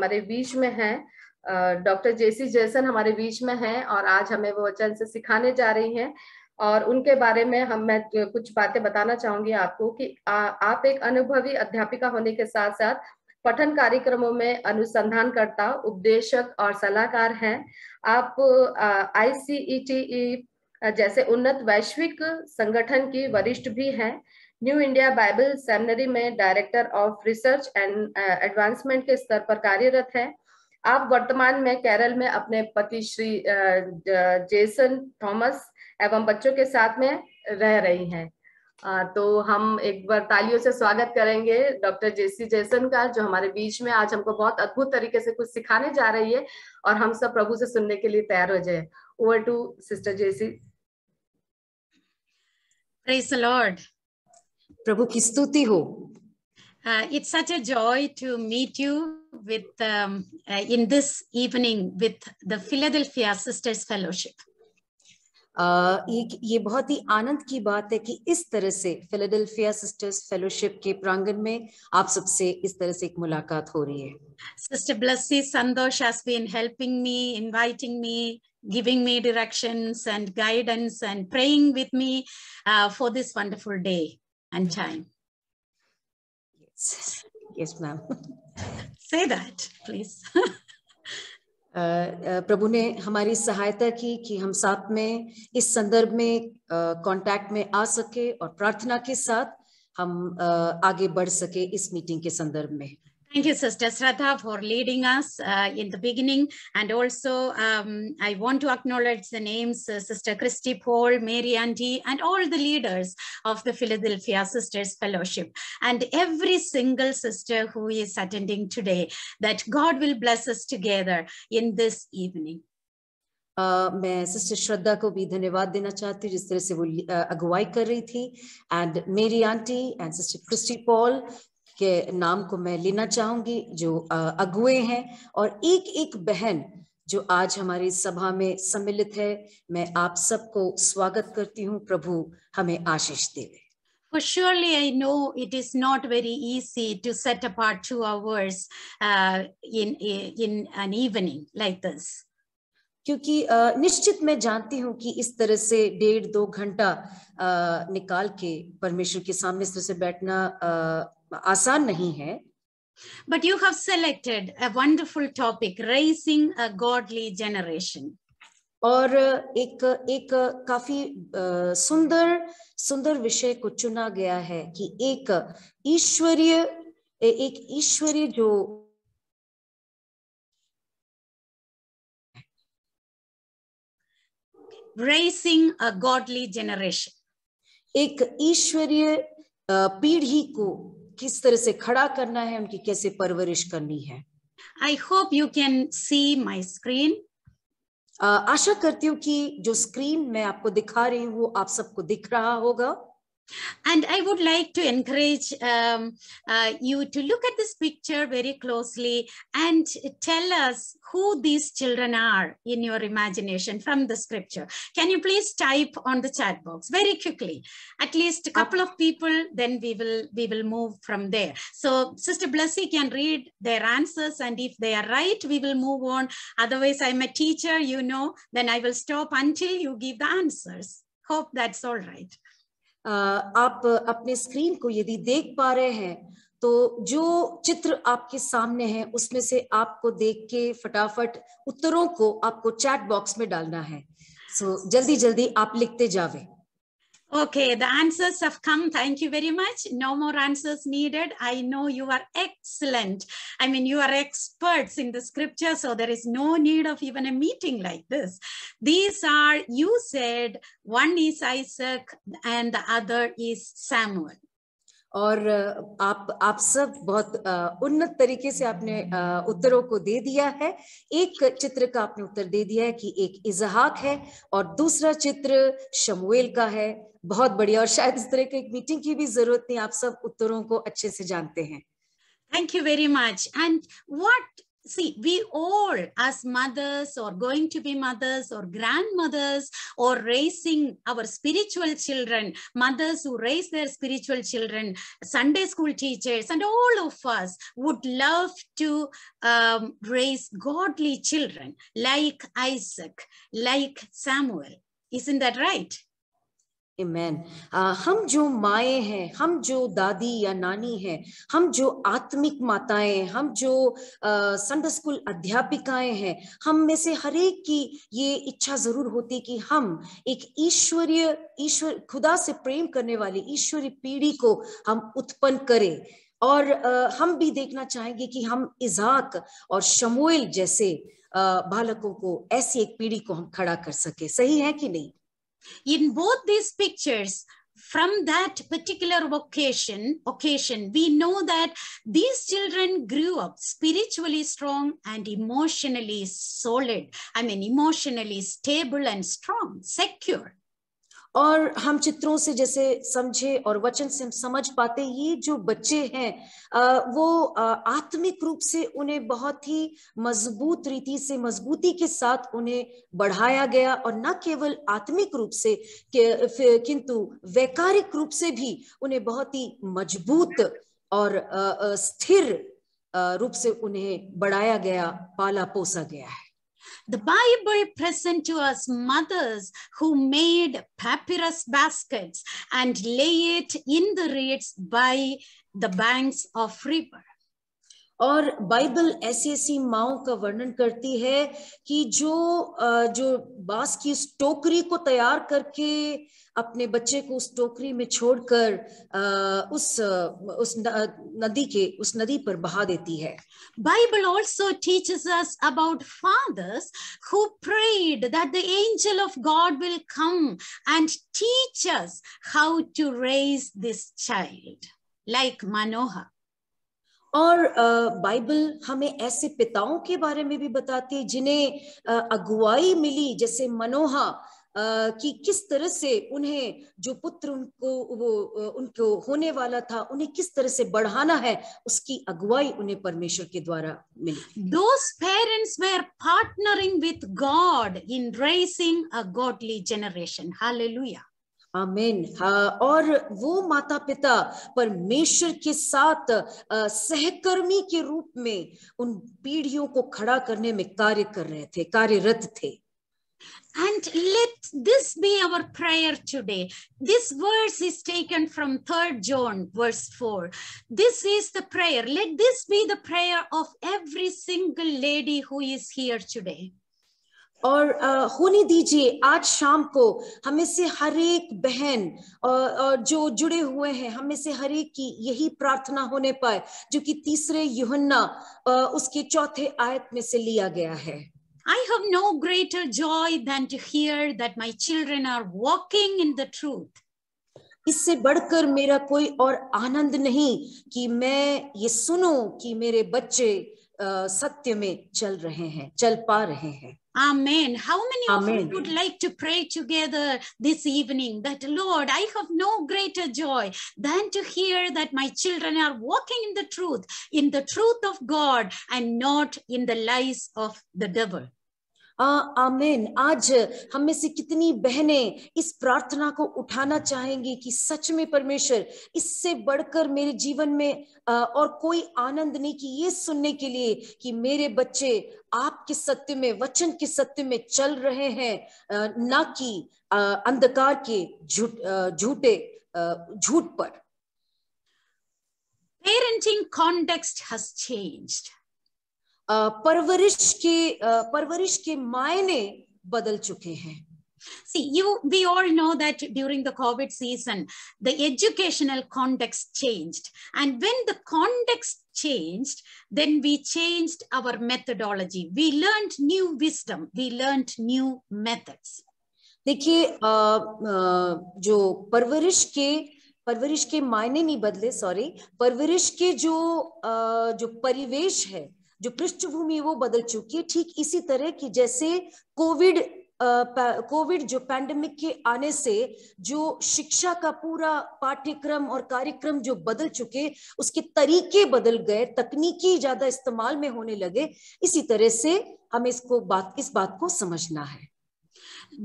हमारे बीच में हैं। डॉक्टर जेसी जैसन हमारे बीच में हैं और आज हमें वो वचन से सिखाने जा रही हैं। और उनके बारे में मैं कुछ बातें बताना चाहूंगी आपको कि आप एक अनुभवी अध्यापिका होने के साथ साथ पठन कार्यक्रमों में अनुसंधानकर्ता, उपदेशक और सलाहकार हैं। आप ICETE जैसे उन्नत वैश्विक संगठन की वरिष्ठ भी हैं। न्यू इंडिया बाइबल सेमिनरी में director of research and advancement के स्तर पर कार्यरत हैं। आप वर्तमान में केरल में अपने पति श्री जेसन थॉमस एवं बच्चों के साथ में रह रही हैं। तो हम एक बार तालियों से स्वागत करेंगे डॉक्टर जेसी जैसन का, जो हमारे बीच में आज हमको बहुत अद्भुत तरीके से कुछ सिखाने जा रही है और हम सब प्रभु से सुनने के लिए तैयार हो जाए। Over to sister Jessie. Praise the Lord. प्रभु की स्तुति हो। It's such a joy to meet you with in this evening with the Philadelphia Sisters Fellowship. ये बहुत ही आनंद की बात है कि इस तरह से फिलाडेल्फिया सिस्टर्स फेलोशिप के प्रांगण में आप सबसे इस तरह से एक मुलाकात हो रही है। Sister Blessy Sandosh has been helping me, inviting me, giving me directions and guidance and praying with me for this wonderful day and time. Yes, ma'am. Say that, please. प्रभु ने हमारी सहायता की कि हम साथ में इस संदर्भ में कांटेक्ट में आ सके और प्रार्थना के साथ हम आगे बढ़ सके इस मीटिंग के संदर्भ में। Thank you, Sister Shraddha, for leading us in the beginning. And also, I want to acknowledge the names, Sister Christy Paul, Mary Auntie, and all the leaders of the Philadelphia Sisters Fellowship, and every single sister who is attending today, that God will bless us together in this evening. मैं sister श्रद्धा को भी धन्यवाद देना चाहती हूँ जिस तरह से वो अगुवाई कर रही थी, एंड मेरी aunty and sister Christy Paul के नाम को मैं लेना चाहूंगी जो अगुए हैं, और एक एक बहन जो आज हमारी सभा में सम्मिलित है। मैं आप सबको स्वागत करती हूँ। प्रभु हमें आशीष देवे। For surely I know it is not very easy to set apart 2 hours in an evening like this. क्योंकि निश्चित मैं जानती हूँ कि इस तरह से 1.5-2 घंटा निकाल के परमेश्वर के सामने इस तरह से बैठना आसान नहीं है। But you have selected a wonderful topic, raising a godly generation. और एक काफी सुंदर विषय को चुना गया है कि एक ईश्वरीय जो Raising a godly generation. एक ईश्वरीय पीढ़ी को किस तरह से खड़ा करना है, उनकी कैसे परवरिश करनी है। I hope you can see my screen. आशा करती हूँ कि जो स्क्रीन मैं आपको दिखा रही हूँ वो आप सबको दिख रहा होगा। And I would like to encourage you to look at this picture very closely and tell us who these children are in your imagination from the scripture. Can you please type on the chat box very quickly, at least a couple of people, then we will move from there. So Sister Blessy can read their answers, and if they are right, we will move on. Otherwise, I'm a teacher, you know, then I will stop until you give the answers. Hope that's all right. आप अपने screen को यदि देख पा रहे हैं तो जो चित्र आपके सामने है उसमें से आपको देख के फटाफट उत्तरों को आपको चैट बॉक्स में डालना है। सो जल्दी आप लिखते जावे। Okay, the answers have come. Thank you very much. No more answers needed. I know you are excellent. I mean, you are experts in the scripture, so there is no need of even a meeting like this. These are, you said, one is Isaac and the other is Samuel. और आप सब बहुत उन्नत तरीके से आपने उत्तरों को दे दिया है। एक चित्र का आपने उत्तर दे दिया है कि एक इजहाक है और दूसरा चित्र शमूएल का है। बहुत बढ़िया, और शायद इस तरह की एक मीटिंग की भी जरूरत नहीं, आप सब उत्तरों को अच्छे से जानते हैं। Thank you very much. And what See, we all as mothers or going to be mothers or grandmothers or raising our spiritual children, mothers who raise their spiritual children, Sunday school teachers, and all of us would love to raise godly children like Isaac, like Samuel. Isn't that right? Amen. हम जो माएँ हैं, हम जो दादी या नानी हैं, हम जो आत्मिक माताएं, हम जो संडे स्कूल अध्यापिकाएं हैं, हम में से हर एक की ये इच्छा जरूर होती कि हम एक ईश्वर खुदा से प्रेम करने वाली ईश्वरीय पीढ़ी को हम उत्पन्न करें। और हम भी देखना चाहेंगे कि हम इज़ाक और शमूएल जैसे बालकों को ऐसी एक पीढ़ी को हम खड़ा कर सके। सही है कि नहीं? In both these pictures, from that particular occasion, we know that these children grew up spiritually strong and emotionally solid. I mean, emotionally stable and strong, secure. और हम चित्रों से जैसे समझे और वचन से हम समझ पाते, ये जो बच्चे हैं वो आत्मिक रूप से उन्हें बहुत ही मजबूती के साथ उन्हें बढ़ाया गया, और न केवल आत्मिक रूप से किंतु वैकारिक रूप से भी उन्हें बहुत ही मजबूत और स्थिर रूप से उन्हें बढ़ाया गया, पाला पोसा गया है। The Bible presents to us mothers who made papyrus baskets and lay it in the reeds by the banks of river. और बाइबल ऐसी ऐसी माओं का वर्णन करती है कि जो बांस की उस टोकरी को तैयार करके अपने बच्चे को उस टोकरी में छोड़कर उस नदी पर बहा देती है। Bible also teaches us about fathers who prayed that the angel of God will come and teach us how to raise this child, like Manoah. और बाइबल हमें ऐसे पिताओं के बारे में भी बताती है जिन्हें अगुवाई मिली, जैसे मनोहा, कि किस तरह से उन्हें जो पुत्र उनको होने वाला था उन्हें किस तरह से बढ़ाना है, उसकी अगुवाई उन्हें परमेश्वर के द्वारा मिली। Those parents were partnering with God in raising a godly generation. Hallelujah. आमीन। और वो माता पिता परमेश्वर के साथ सहकर्मी के रूप में उन पीढ़ियों को खड़ा करने में कार्यरत थे। And let this be our prayer today. This verse is taken from 3 John verse 4. This is the prayer. Let this be the prayer of every single lady who is here today. और होने दीजिए आज शाम को हमें से हर एक बहन और जो जुड़े हुए हैं, हमें से हर एक की यही प्रार्थना होने पाए जो कि 3 यूहन्ना उसके 4 आयत में से लिया गया है। I have no greater joy than to hear that my children are walking in the truth. इससे बढ़कर मेरा कोई और आनंद नहीं कि मैं ये सुनूं कि मेरे बच्चे सत्य में चल पा रहे हैं। Amen. How many of you would like to pray together this evening that, Lord, I have no greater joy than to hear that my children are walking in the truth of God and not in the lies of the devil. आमीन। आज हम में से कितनी बहनें इस प्रार्थना को उठाना चाहेंगी कि सच में परमेश्वर, इससे बढ़कर मेरे जीवन में और कोई आनंद नहीं कि ये सुनने के लिए कि मेरे बच्चे आपके सत्य में, वचन के सत्य में चल रहे हैं, ना कि अंधकार के झूठ पर। Parenting context has changed. परवरिश के मायने बदल चुके हैं। See, we all know that during the COVID season, the educational context changed. And when the context changed, then we changed our methodology. We learned new wisdom. We learned new methods. देखिए, जो परवरिश के मायने नहीं बदले, परवरिश के जो परिवेश है, जो पृष्ठभूमि वो बदल चुकी है। ठीक इसी तरह की जैसे कोविड कोविड जो पैंडेमिक के आने से जो शिक्षा का पूरा पाठ्यक्रम और कार्यक्रम जो बदल चुके, उसके तरीके बदल गए, तकनीकी ज्यादा इस्तेमाल में होने लगे, इसी तरह से हमें इस बात को समझना है।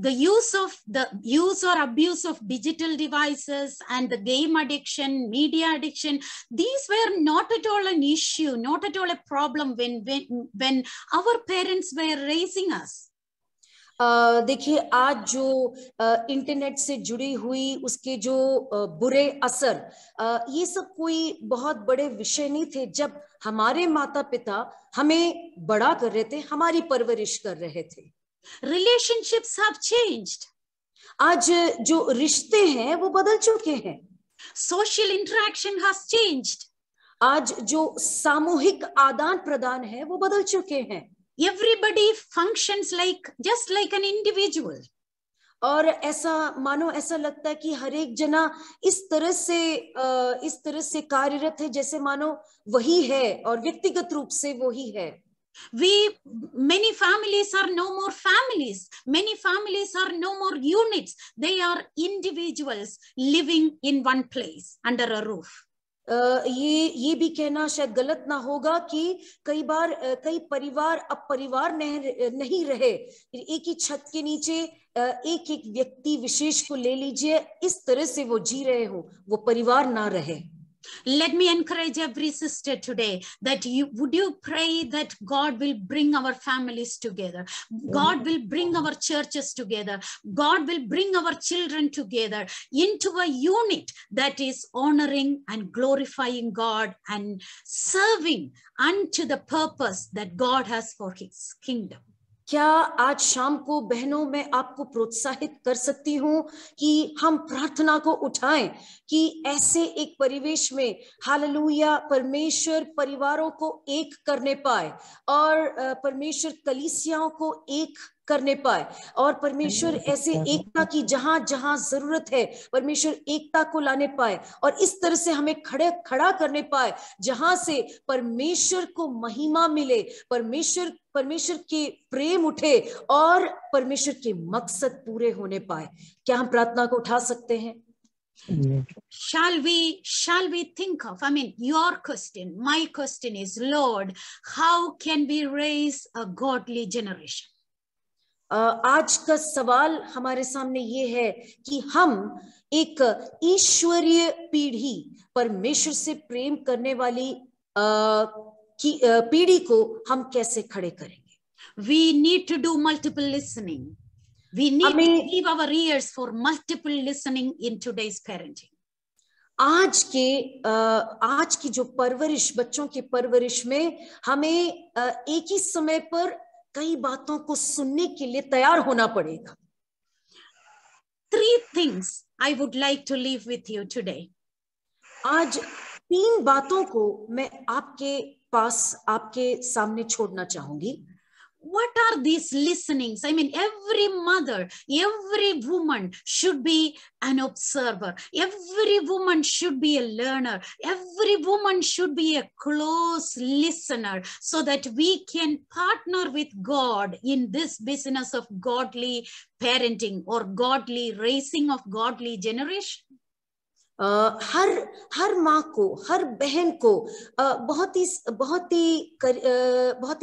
The use or abuse of digital devices and the game addiction, media addiction, these were not at all an issue, not at all a problem when our parents were raising us. देखिए, आज जो internet से जुड़ी हुई उसके जो बुरे असर, ये सब कोई बहुत बड़े विषय नहीं थे जब हमारे माता पिता हमें बड़ा कर रहे थे, हमारी परवरिश कर रहे थे। Relationships have changed. आज जो रिश्ते हैं वो बदल चुके हैं। Social interaction has changed. आज जो सामूहिक आदान प्रदान है वो बदल चुके हैं। Everybody functions just like an individual. और ऐसा मानो ऐसा लगता है कि हर एक जना इस तरह से कार्यरत है जैसे मानो वही है और व्यक्तिगत रूप से वही है। Many families are no more families. Many families are no more units. They are individuals living in one place under a roof. ये भी कहना शायद गलत ना होगा कि कई बार कई परिवार अब परिवार नहीं रहे, एक ही छत के नीचे एक एक व्यक्ति विशेष को ले लीजिए, इस तरह से वो जी रहे हो, वो परिवार ना रहे। Let me encourage every sister today that would you pray that God will bring our families together. God will bring our churches together. God will bring our children together into a unit that is honoring and glorifying God and serving unto the purpose that God has for his kingdom. क्या आज शाम को बहनों मैं आपको प्रोत्साहित कर सकती हूँ कि हम प्रार्थना को उठाएं कि ऐसे एक परिवेश में हालेलुया परमेश्वर परिवारों को एक करने पाए और परमेश्वर कलीसियाओं को एक करने पाए और परमेश्वर ऐसे एकता की जहां जहां जरूरत है परमेश्वर एकता को लाने पाए और इस तरह से हमें खड़ा करने पाए जहां से परमेश्वर को महिमा मिले, परमेश्वर के प्रेम उठे और परमेश्वर के मकसद पूरे होने पाए। क्या हम प्रार्थना को उठा सकते हैं? Shall we think of, your question, my question is, Lord, how can we raise a godly generation? आज का सवाल हमारे सामने ये है कि हम एक ईश्वरीय पीढ़ी, परमेश्वर से प्रेम करने वाली पीढ़ी को हम कैसे खड़े करेंगे? We need to do multiple listening. We need to give our ears for multiple listening in today's parenting. आज की जो परवरिश, बच्चों की परवरिश में हमें एक ही समय पर कई बातों को सुनने के लिए तैयार होना पड़ेगा। 3 things I would like to leave with you today. आज 3 बातों को मैं आपके पास, आपके सामने छोड़ना चाहूंगी। What are these listenings? Every mother, every woman should be an observer. Every woman should be a learner. Every woman should be a close listener so that we can partner with God in this business of godly parenting or godly raising of godly generation. हर माँ को, हर बहन को बहुत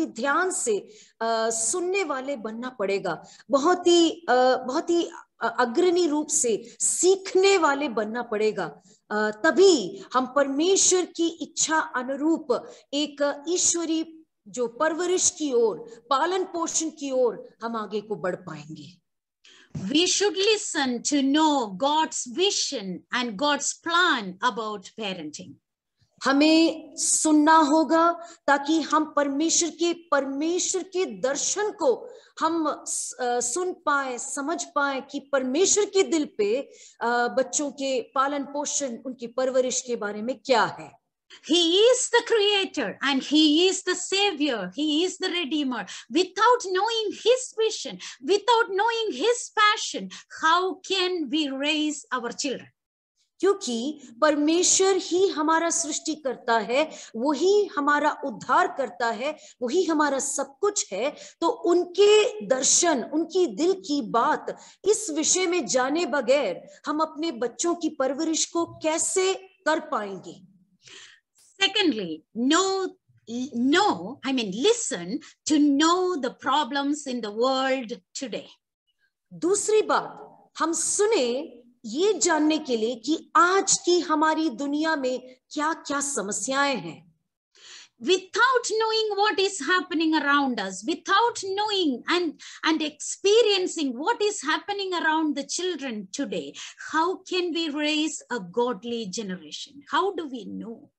ही ध्यान से सुनने वाले बनना पड़ेगा, बहुत ही अग्रणी रूप से सीखने वाले बनना पड़ेगा। तभी हम परमेश्वर की इच्छा अनुरूप एक ईश्वरी जो परवरिश की ओर, पालन पोषण की ओर हम आगे को बढ़ पाएंगे। We should listen to know God's vision and God's plan about parenting. हमें सुनना होगा ताकि हम परमेश्वर के दर्शन को हम सुन पाए, समझ पाए कि परमेश्वर के दिल पे बच्चों के पालन पोषण, उनकी परवरिश के बारे में क्या है। He is the creator and he is the savior. He is the redeemer. Without knowing his vision, without knowing his passion, how can we raise our children? क्योंकि परमेश्वर ही हमारा सृष्टि करता है, वही हमारा उद्धार करता है, वही हमारा सब कुछ है। तो उनके दर्शन, उनकी दिल की बात, इस विषय में जाने बगैर हम अपने बच्चों की परवरिश को कैसे कर पाएंगे? Secondly, listen to know the problems in the world today. दूसरी बात, हम सुने ये जानने के लिए कि आज की हमारी दुनिया में क्या क्या समस्याएं हैं। Without knowing what is happening around us, without knowing and experiencing what is happening around the children today, how can we raise a godly generation? How do we know?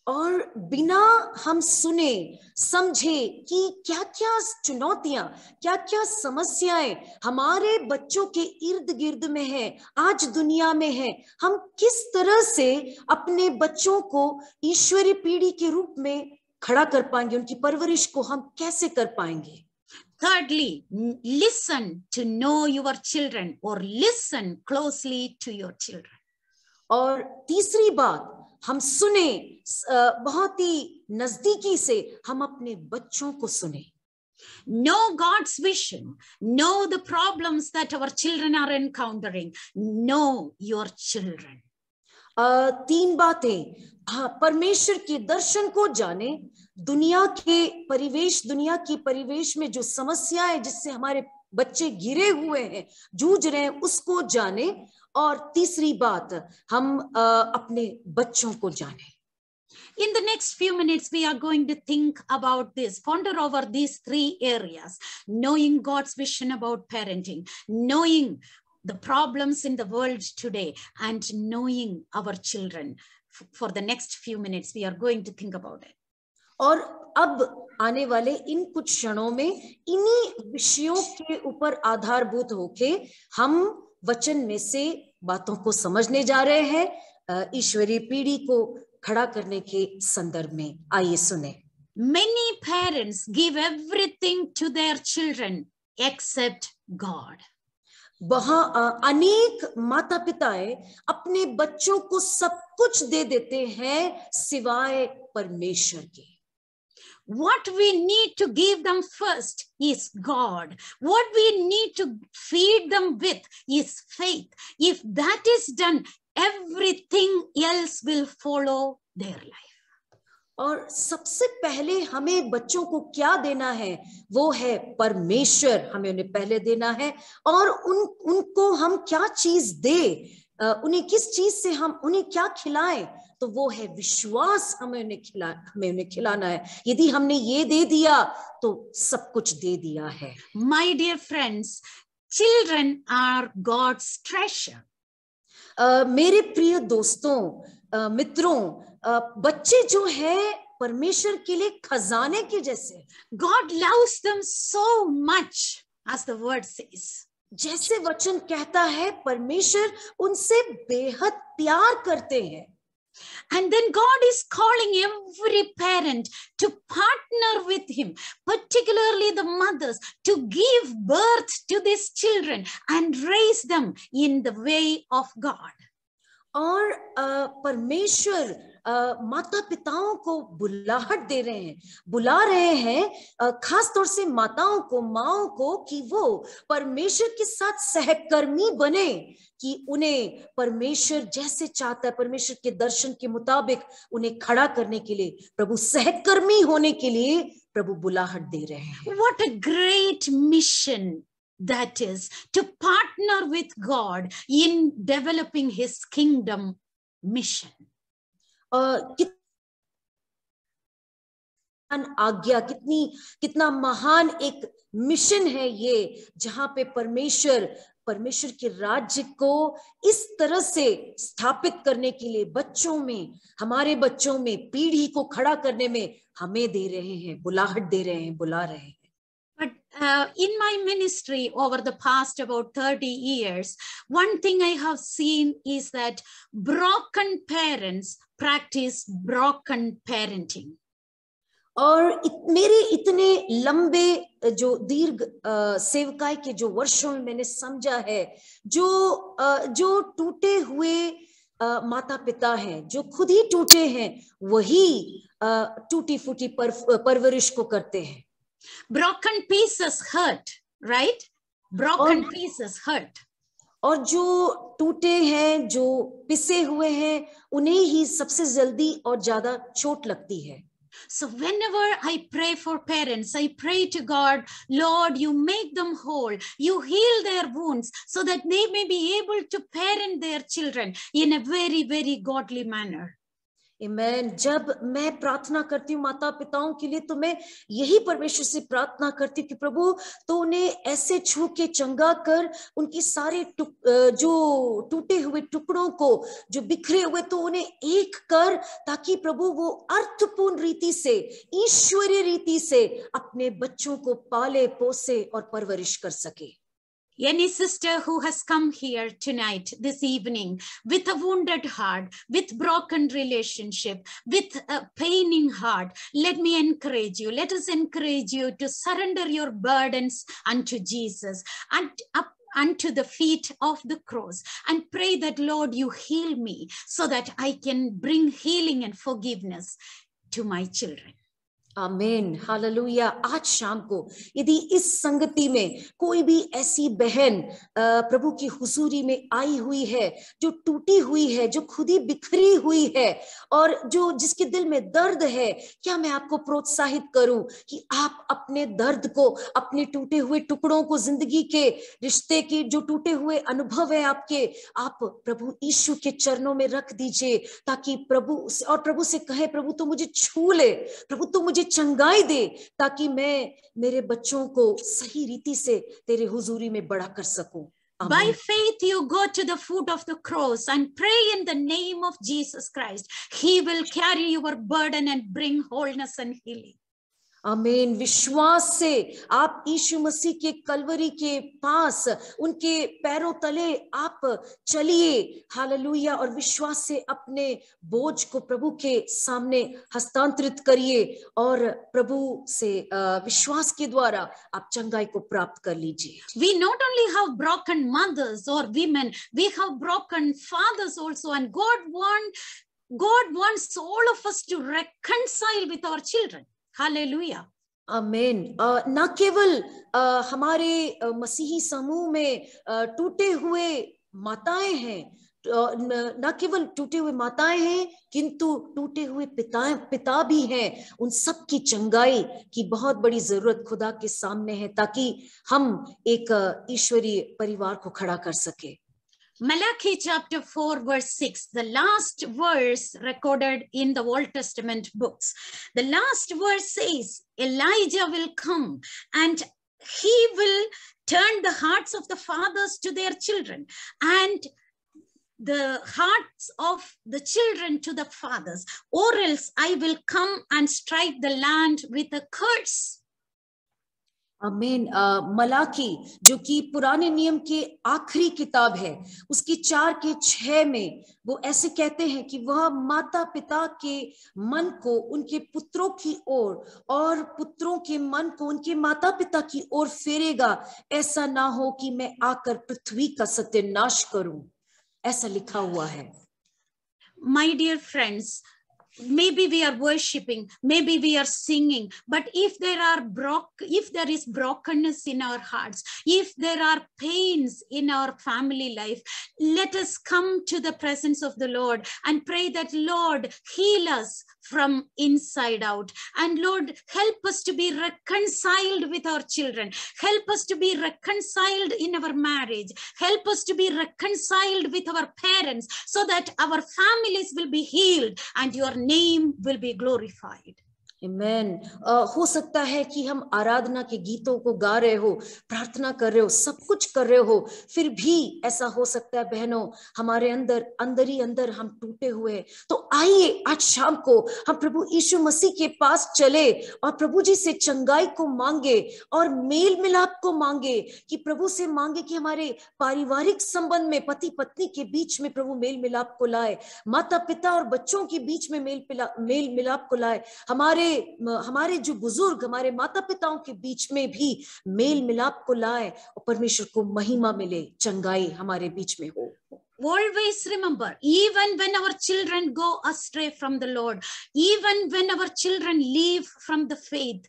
और बिना हम सुने समझे कि क्या क्या चुनौतियां, क्या क्या समस्याएं हमारे बच्चों के इर्द गिर्द में है, आज दुनिया में है, हम किस तरह से अपने बच्चों को ईश्वरीय पीढ़ी के रूप में खड़ा कर पाएंगे, उनकी परवरिश को हम कैसे कर पाएंगे? Thirdly, listen to know your children or listen closely to your children. और तीसरी बात, हम सुने, बहुत ही नजदीकी से हम अपने बच्चों को सुने। Know God's vision, know the problems that our children are encountering, know your children. तीन बातें, हाँ, परमेश्वर के दर्शन को जाने, दुनिया की परिवेश में जो समस्याएं जिससे हमारे बच्चे घिरे हुए हैं, जूझ रहे हैं, उसको जाने, और तीसरी बात, हम अपने बच्चों को जाने। In the next few minutes, we are going to think about this, ponder over these three areas: knowing God's vision about parenting, knowing the problems in the world today, and knowing our children. For the next few minutes, we are going to think about it. और अब आने वाले इन कुछ क्षणों में इन्हीं विषयों के ऊपर आधारभूत होके हम वचन में से बातों को समझने जा रहे हैं, ईश्वरीय पीढ़ी को खड़ा करने के संदर्भ में। आइए सुने। Many parents give everything to their children except God. अनेक माता पिताएं अपने बच्चों को सब कुछ दे देते हैं सिवाय परमेश्वर के। What we need to give them first is God. What we need to feed them with is faith. If that is done, everything else will follow their life. और सबसे पहले हमें बच्चों को क्या देना है, वो है परमेश्वर, हमें उन्हें पहले देना है। और उनको हम क्या चीज दे, उन्हें किस चीज से हम उन्हें क्या खिलाएं, तो वो है विश्वास। हमें उन्हें खिलाना है। यदि हमने ये दे दिया तो सब कुछ दे दिया है। My dear friends, children are God's treasure. मेरे प्रिय दोस्तों, मित्रों, बच्चे जो है परमेश्वर के लिए खजाने के जैसे। God loves them so much, as the word says. जैसे वचन कहता है, परमेश्वर उनसे बेहद प्यार करते हैं। And then God is calling every parent to partner with him, particularly the mothers, to give birth to these children and raise them in the way of God. और परमेश्वर माता पिताओं को बुला रहे हैं, खास तौर से माताओं को, माओं को, कि वो परमेश्वर के साथ सहकर्मी बने, कि उन्हें परमेश्वर जैसे चाहता है, परमेश्वर के दर्शन के मुताबिक उन्हें खड़ा करने के लिए, प्रभु सहकर्मी होने के लिए प्रभु बुलाहट दे रहे हैं। What a great mission that is, to partner with God in developing his kingdom mission. कितना महान एक मिशन है ये, जहां पे परमेश्वर के राज्य को इस तरह से स्थापित करने के लिए बच्चों में, हमारे बच्चों में पीढ़ी को खड़ा करने में हमें दे रहे हैं, बुलाहट दे रहे हैं, बुला रहे हैं। But in my ministry over the past about 30 years, one thing I have seen is that broken parents practice broken parenting. और मेरे इतने लंबे जो दीर्घ सेवकाई के जो वर्षों में मैंने समझा है, जो टूटे हुए माता पिता हैं जो खुद ही टूटे हैं, वही टूटी फूटी परवरिश को करते हैं. Broken pieces hurt, right? Broken pieces hurt. और जो टूटे हैं, जो पिसे हुए हैं, उन्हें ही सबसे जल्दी और ज्यादा चोट लगती है. So whenever I pray for parents, I pray to God, Lord, you make them whole, you heal their wounds so that they may be able to parent their children in a very, very godly manner. Amen. जब मैं प्रार्थना करती हूँ माता पिताओं के लिए, तो मैं यही परमेश्वर से प्रार्थना करती हूँ कि प्रभु तो उन्हें ऐसे छू के चंगा कर, उनकी सारे जो टूटे हुए टुकड़ों को, जो बिखरे हुए, तो उन्हें एक कर, ताकि प्रभु वो अर्थपूर्ण रीति से, ईश्वरीय रीति से अपने बच्चों को पाले पोसे और परवरिश कर सके. Any sister who has come here tonight, this evening, with a wounded heart, with broken relationship, with a paining heart, let me encourage you. Let us encourage you to surrender your burdens unto Jesus and up unto the feet of the cross and pray that, Lord, you heal me so that I can bring healing and forgiveness to my children. आमीन, hallelujah. आज शाम को यदि इस संगति में कोई भी ऐसी बहन प्रभु की हुजूरी में आई हुई है, जो टूटी हुई है, जो खुद ही बिखरी हुई है, और जो जिसके दिल में दर्द है, क्या मैं आपको प्रोत्साहित करूं कि आप अपने दर्द को, अपने टूटे हुए टुकड़ों को, जिंदगी के रिश्ते के जो टूटे हुए अनुभव है आपके, आप प्रभु यीशु के चरणों में रख दीजिए, ताकि प्रभु से कहे, प्रभु तो मुझे छू ले, प्रभु तो मुझे चंगाई दे, ताकि मैं मेरे बच्चों को सही रीति से तेरे हुजूरी में बड़ा कर सकूं. By faith you go to the foot of the cross and pray in the name of Jesus Christ. He will carry your burden and bring wholeness and healing. आमीन. विश्वास से आप यीशु मसीह के कलवरी के पास, उनके पैरों तले आप चलिए, हालेलुया, और विश्वास से अपने बोझ को प्रभु के सामने हस्तांतरित करिए, और प्रभु से विश्वास के द्वारा आप चंगाई को प्राप्त कर लीजिए. We not only have broken mothers or women, we have broken fathers also, and God wants all of us to reconcile with our children. Hallelujah. आमीन. न केवल हमारे मसीही समूह में टूटे हुए माताएं हैं, न केवल टूटे हुए माताएं हैं, किंतु टूटे हुए पिता भी हैं. उन सब की चंगाई की बहुत बड़ी जरूरत खुदा के सामने है, ताकि हम एक ईश्वरीय परिवार को खड़ा कर सके. Malachi chapter 4 verse 6, the last verse recorded in the Old Testament books. The last verse says, Elijah will come and he will turn the hearts of the fathers to their children and the hearts of the children to the fathers, or else I will come and strike the land with a curse. आमीन. मलाकी जो कि पुराने नियम के आखिरी किताब है, उसकी 4 के 6 में वो ऐसे कहते हैं कि वह माता पिता के मन को उनके पुत्रों की ओर और पुत्रों के मन को उनके माता पिता की ओर फेरेगा, ऐसा ना हो कि मैं आकर पृथ्वी का सत्यानाश करूं. ऐसा लिखा हुआ है. My dear friends, maybe we are worshiping, maybe we are singing, but if there is brokenness in our hearts, if there are pains in our family life, let us come to the presence of the Lord and pray that, Lord, heal us from inside out, and Lord, help us to be reconciled with our children, help us to be reconciled in our marriage, help us to be reconciled with our parents, so that our families will be healed and your name will be glorified. Amen. हो सकता है कि हम आराधना के गीतों को गा रहे हो, प्रार्थना कर रहे हो, सब कुछ कर रहे हो, फिर भी ऐसा हो सकता है बहनों, हमारे अंदर ही अंदर हम टूटे हुए. तो आइए आज शाम को हम प्रभु यीशु मसीह के पास चले और प्रभु जी से चंगाई को मांगे और मेल मिलाप को मांगे, कि प्रभु से मांगे कि हमारे पारिवारिक संबंध में पति पत्नी के बीच में प्रभु मेल मिलाप को लाए, माता पिता और बच्चों के बीच में मेल मिलाप को लाए, हमारे जो बुजुर्ग, हमारे माता पिताओं के बीच में भी मेल मिलाप को लाए, और परमेश्वर को महिमा मिले, चंगाई हमारे बीच में हो. always remember, even when our children go astray from the Lord, even when our children leave from the faith,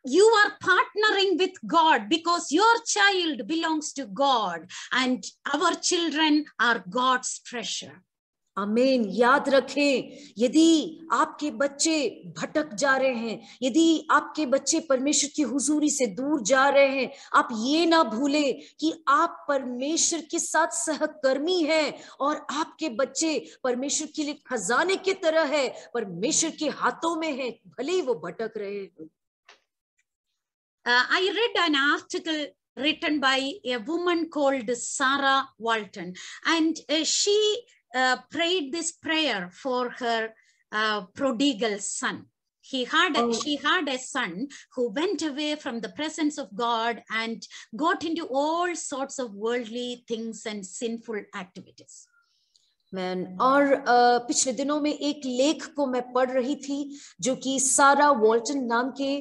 you are partnering with God, because your child belongs to God and our children are God's treasure. आमीन। याद रखें, यदि आपके बच्चे भटक जा रहे हैं, यदि आपके बच्चे परमेश्वर की हुजूरी से दूर जा रहे हैं, आप ये ना भूलें कि आप परमेश्वर के साथ सहकर्मी हैं और आपके बच्चे परमेश्वर के लिए खजाने की तरह है, परमेश्वर के हाथों में है, भले ही वो भटक रहे हैं। I read an article written by a woman called Sarah Walton, and she prayed this prayer for her prodigal son. She had a son who went away from the presence of God and got into all sorts of worldly things and sinful activities. और पिछले दिनों में एक लेख को मैं पढ़ रही थी जो कि सारा वॉल्टन नाम के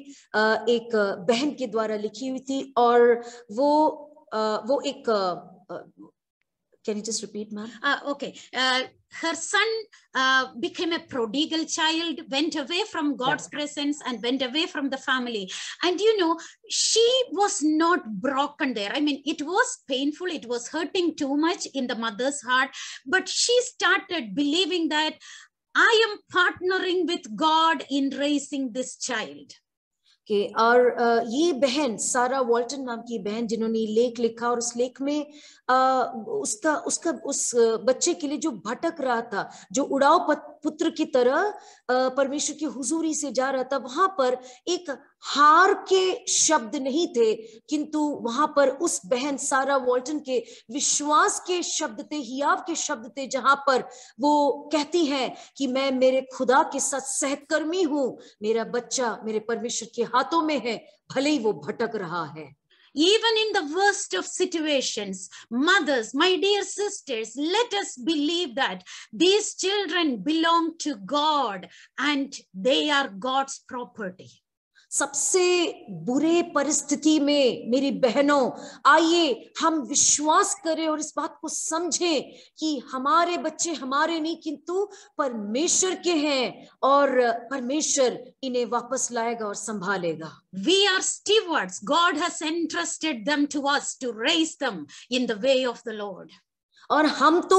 एक बहन के द्वारा लिखी हुई थी, और वो एक can you just repeat, ma'am? Okay. Her son became a prodigal child, went away from God's presence and went away from the family. And you know, she was not broken there. I mean, it was painful. It was hurting too much in the mother's heart. But she started believing that I am partnering with God in raising this child. और ये बहन सारा वॉल्टन नाम की बहन जिन्होंने लेख लिखा, और उस लेख में उस बच्चे के लिए जो भटक रहा था, जो उड़ाव पुत्र की तरह परमेश्वर की हुजूरी से जा रहा था, वहां पर एक हार के शब्द नहीं थे, किंतु वहां पर उस बहन सारा वॉल्टन के विश्वास के शब्द थे, हियाव के शब्द थे, जहां पर वो कहती हैं कि मैं मेरे खुदा के साथ सहकर्मी हूं, मेरा बच्चा मेरे परमेश्वर के हाथों में है, भले ही वो भटक रहा है। Even in the worst of situations, mothers, my dear sisters, let us believe that these children belong to God and they are God's property. सबसे बुरे परिस्थिति में मेरी बहनों, आइए हम विश्वास करें और इस बात को समझें कि हमारे बच्चे हमारे नहीं किंतु परमेश्वर के हैं, और परमेश्वर इन्हें वापस लाएगा और संभालेगा। We are stewards. God has entrusted them to us to raise them in the way of the Lord. और हम तो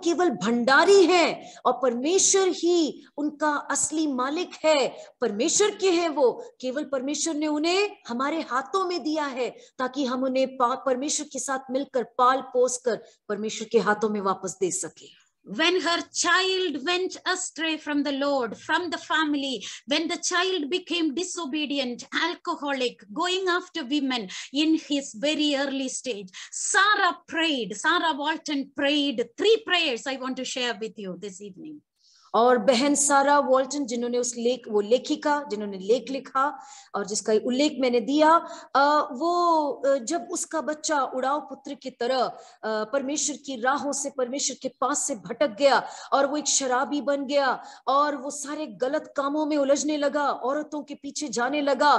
केवल भंडारी हैं और परमेश्वर ही उनका असली मालिक है, परमेश्वर के हैं वो, केवल परमेश्वर ने उन्हें हमारे हाथों में दिया है ताकि हम उन्हें परमेश्वर के साथ मिलकर पाल पोस कर परमेश्वर के हाथों में वापस दे सके। When her child went astray from the Lord, from the family, when the child became disobedient, alcoholic, going after women in his very early stage, Sarah Walton prayed 3 prayers I want to share with you this evening. और बहन सारा वॉल्टन जिन्होंने वो लेखिका जिन्होंने लेख लिखा और जिसका उल्लेख मैंने दिया, वो जब उसका बच्चा उड़ाव पुत्र की तरह परमेश्वर की राहों से, परमेश्वर के पास से भटक गया और वो एक शराबी बन गया और वो सारे गलत कामों में उलझने लगा, औरतों के पीछे जाने लगा,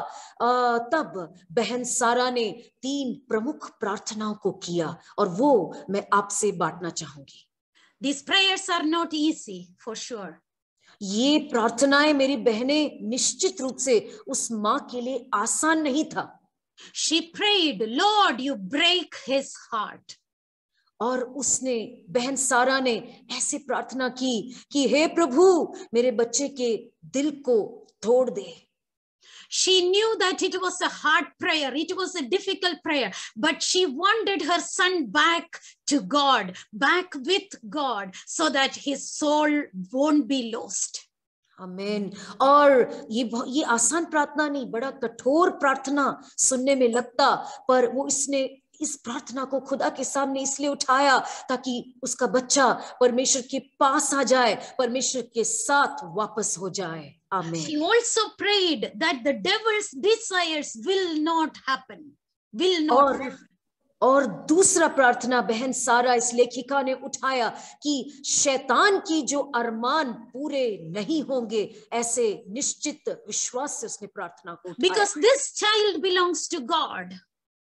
तब बहन सारा ने 3 प्रमुख प्रार्थनाओं को किया और वो मैं आपसे बांटना चाहूंगी। These prayers are not easy, for sure. ये प्रार्थनाएं मेरी बहनें निश्चित रूप से उस माँ के लिए आसान नहीं था। She prayed, Lord, you break his heart. और उसने, बहन सारा ने ऐसे प्रार्थना की कि हे प्रभु मेरे बच्चे के दिल को तोड़ दे। She knew that it was a hard prayer, it was a difficult prayer, but she wanted her son back to God, back with God, so that his soul won't be lost. आमीन। और ये आसान प्रार्थना नहीं, बड़ा कठोर प्रार्थना सुनने में लगता, पर वो इसने इस प्रार्थना को खुदा के सामने इसलिए उठाया ताकि उसका बच्चा परमेश्वर के पास आ जाए, परमेश्वर के साथ वापस हो जाए। आमीन। She also prayed that the devil's desires will not happen, will not happen. और दूसरा प्रार्थना बहन सारा इस लेखिका ने उठाया कि शैतान की जो अरमान पूरे नहीं होंगे, ऐसे निश्चित विश्वास से उसने प्रार्थना को उठाया। Because this child belongs to God.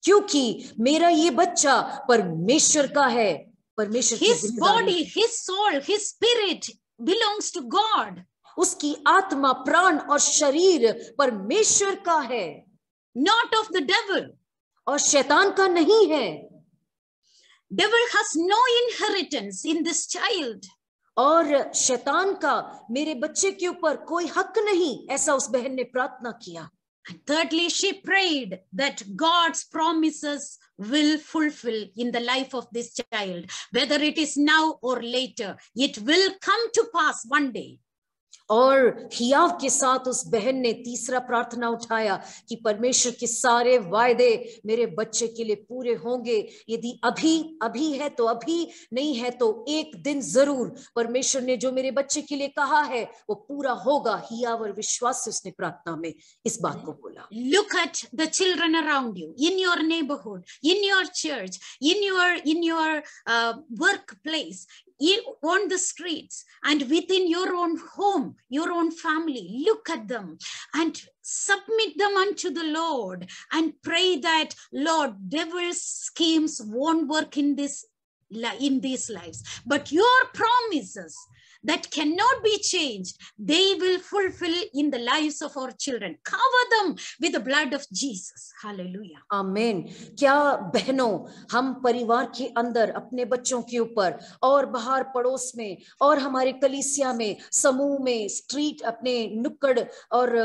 क्योंकि मेरा ये बच्चा परमेश्वर का है, परमेश्वर की His जिम्मेदारी body, है। his soul, his spirit belongs to God. उसकी आत्मा, प्राण और शरीर परमेश्वर का है, not of the devil. और शैतान का नहीं है। Devil has no inheritance in this child. और शैतान का मेरे बच्चे के ऊपर कोई हक नहीं, ऐसा उस बहन ने प्रार्थना किया। And thirdly, she prayed that God's promises will fulfill in the life of this child, whether it is now or later. It will come to pass one day. और हियाव के साथ उस बहन ने तीसरा प्रार्थना उठाया कि परमेश्वर के सारे वायदे मेरे बच्चे के लिए पूरे होंगे। यदि अभी है तो अभी, नहीं है तो एक दिन जरूर परमेश्वर ने जो मेरे बच्चे के लिए कहा है वो पूरा होगा। हियाव और विश्वास से उसने प्रार्थना में इस बात को बोला। Look at the children around you, in your neighborhood, in your church, in your workplace, on the streets, and within your own home, your own family. Look at them and submit them unto the Lord and pray that, Lord, devil's schemes won't work in these lives, but your promises that cannot be changed, they will fulfill in the lives of our children. Cover them with the blood of Jesus. Hallelujah. आमीन। क्या बहनों, हम परिवार के अंदर अपने बच्चों के ऊपर और बाहर पड़ोस में और हमारे कलीसिया में, समूह में, स्ट्रीट, अपने नुक्कड़ और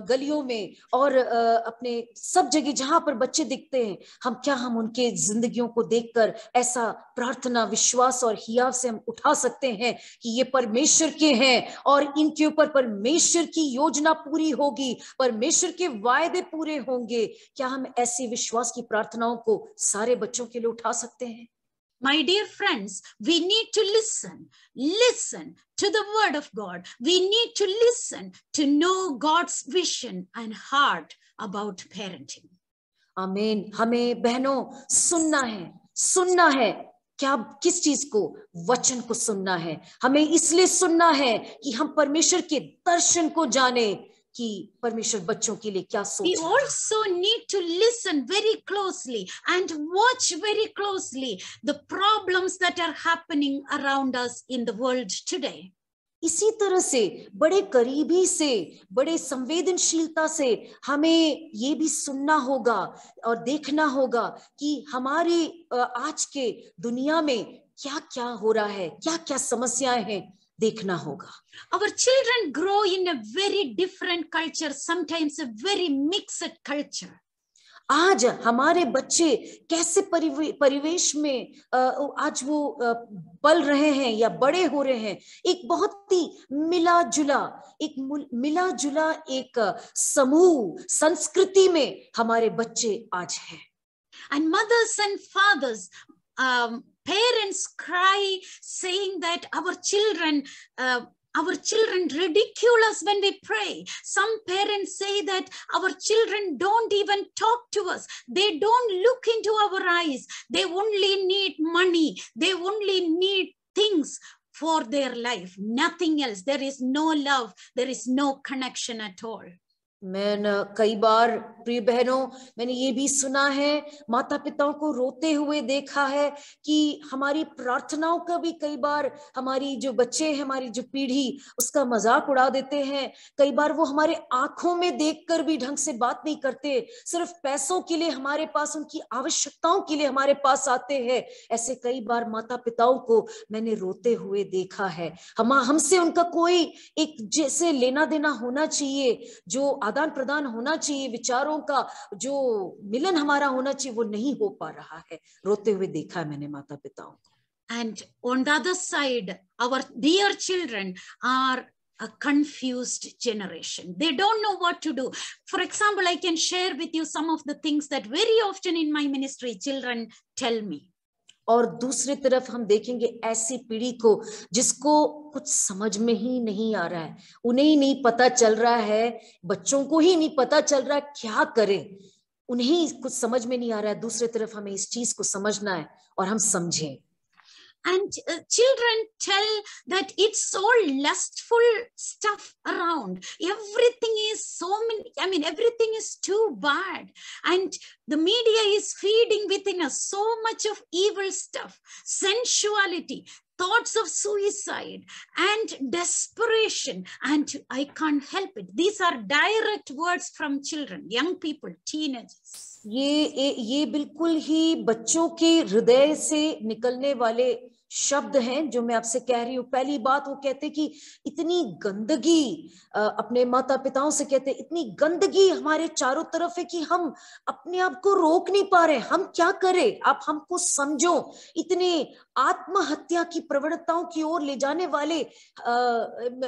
गलियों में और अपने सब जगह जहां पर बच्चे दिखते हैं, हम उनके जिंदगियों को देखकर ऐसा प्रार्थना, विश्वास और हियाव से हम उठा सकते हैं कि ये परमेश्वर के हैं और इनके ऊपर परमेश्वर की योजना पूरी होगी, परमेश्वर के वायदे पूरे होंगे। क्या हम ऐसी विश्वास की प्रार्थनाओं को सारे बच्चों के लिए उठा सकते हैं? My dear friends, we need to listen to the word of God. We need to listen to know God's vision and heart about parenting. आमीन। हमें बहनों सुनना है। क्या किस चीज को? वचन को सुनना है। हमें इसलिए सुनना है कि हम परमेश्वर के दर्शन को जाने कि परमेश्वर बच्चों के लिए क्या सोच We रहा है। also need to listen very closely and watch very closely the problems that are happening around us in the world today. इसी तरह से बड़े करीबी से, बड़े संवेदनशीलता से हमें ये भी सुनना होगा और देखना होगा कि हमारी आज के दुनिया में क्या क्या हो रहा है, क्या क्या समस्याएं हैं, देखना होगा। Our children grow in a very different culture, sometimes a very mixed culture. आज हमारे बच्चे कैसे परिवेश में आज वो पल रहे हैं या बड़े हो रहे हैं, एक बहुत ही मिला जुला एक समूह संस्कृति में हमारे बच्चे आज हैं। And mothers and fathers, parents cry saying that our children ridicule us when we pray. Some parents say that our children don't even talk to us. They don't look into our eyes. They only need money. They only need things for their life, nothing else. There is no love. There is no connection at all. कई बार प्रिय बहनों, मैंने ये भी सुना है, माता पिताओं को रोते हुए देखा है कि हमारी प्रार्थनाओं का भी कई बार हमारी जो बच्चे हैं, हमारी जो पीढ़ी, उसका मजाक उड़ा देते हैं। कई बार वो हमारे आंखों में देखकर भी ढंग से बात नहीं करते, सिर्फ पैसों के लिए हमारे पास, उनकी आवश्यकताओं के लिए हमारे पास आते हैं। ऐसे कई बार माता पिताओं को मैंने रोते हुए देखा है। हमसे उनका कोई एक जैसे लेना देना होना चाहिए, जो आदान प्रदान होना चाहिए, विचारों का जो मिलन हमारा होना चाहिए, वो नहीं हो पा रहा है। रोते हुए देखा है मैंने माता पिताओं को। And on the other side, our dear children are a confused generation. They don't know what to do. For example, I can share with you some of the things that very often in my ministry children tell me. और दूसरी तरफ हम देखेंगे ऐसी पीढ़ी को जिसको कुछ समझ में ही नहीं आ रहा है, उन्हें ही नहीं पता चल रहा है, बच्चों को ही नहीं पता चल रहा है क्या करें, उन्हें कुछ समझ में नहीं आ रहा है। दूसरी तरफ हमें इस चीज को समझना है और हम समझें। And children tell that it's all lustful stuff around. Everything is everything is too bad. And the media is feeding within us so much of evil stuff, sensuality, thoughts of suicide and desperation. And I can't help it. These are direct words from children, young people, teenagers. ये बिल्कुल ही बच्चों के हृदय से निकलने वाले शब्द हैं जो मैं आपसे कह रही हूँ। पहली बात वो कहते कि इतनी गंदगी, अपने माता पिताओं से कहते इतनी गंदगी हमारे चारों तरफ है कि हम अपने आप को रोक नहीं पा रहे, हम क्या करें, आप हमको समझो। इतने आत्महत्या की प्रवणताओं की ओर ले जाने वाले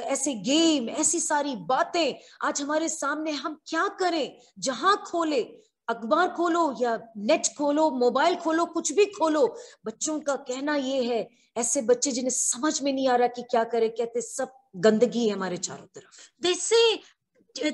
ऐसे गेम, ऐसी सारी बातें आज हमारे सामने, हम क्या करें। जहां खोले, अखबार खोलो या नेट खोलो, मोबाइल खोलो, कुछ भी खोलो, बच्चों का कहना ये है, ऐसे बच्चे जिन्हें समझ में नहीं आ रहा कि क्या करें, कहते सब गंदगी है हमारे चारों तरफ।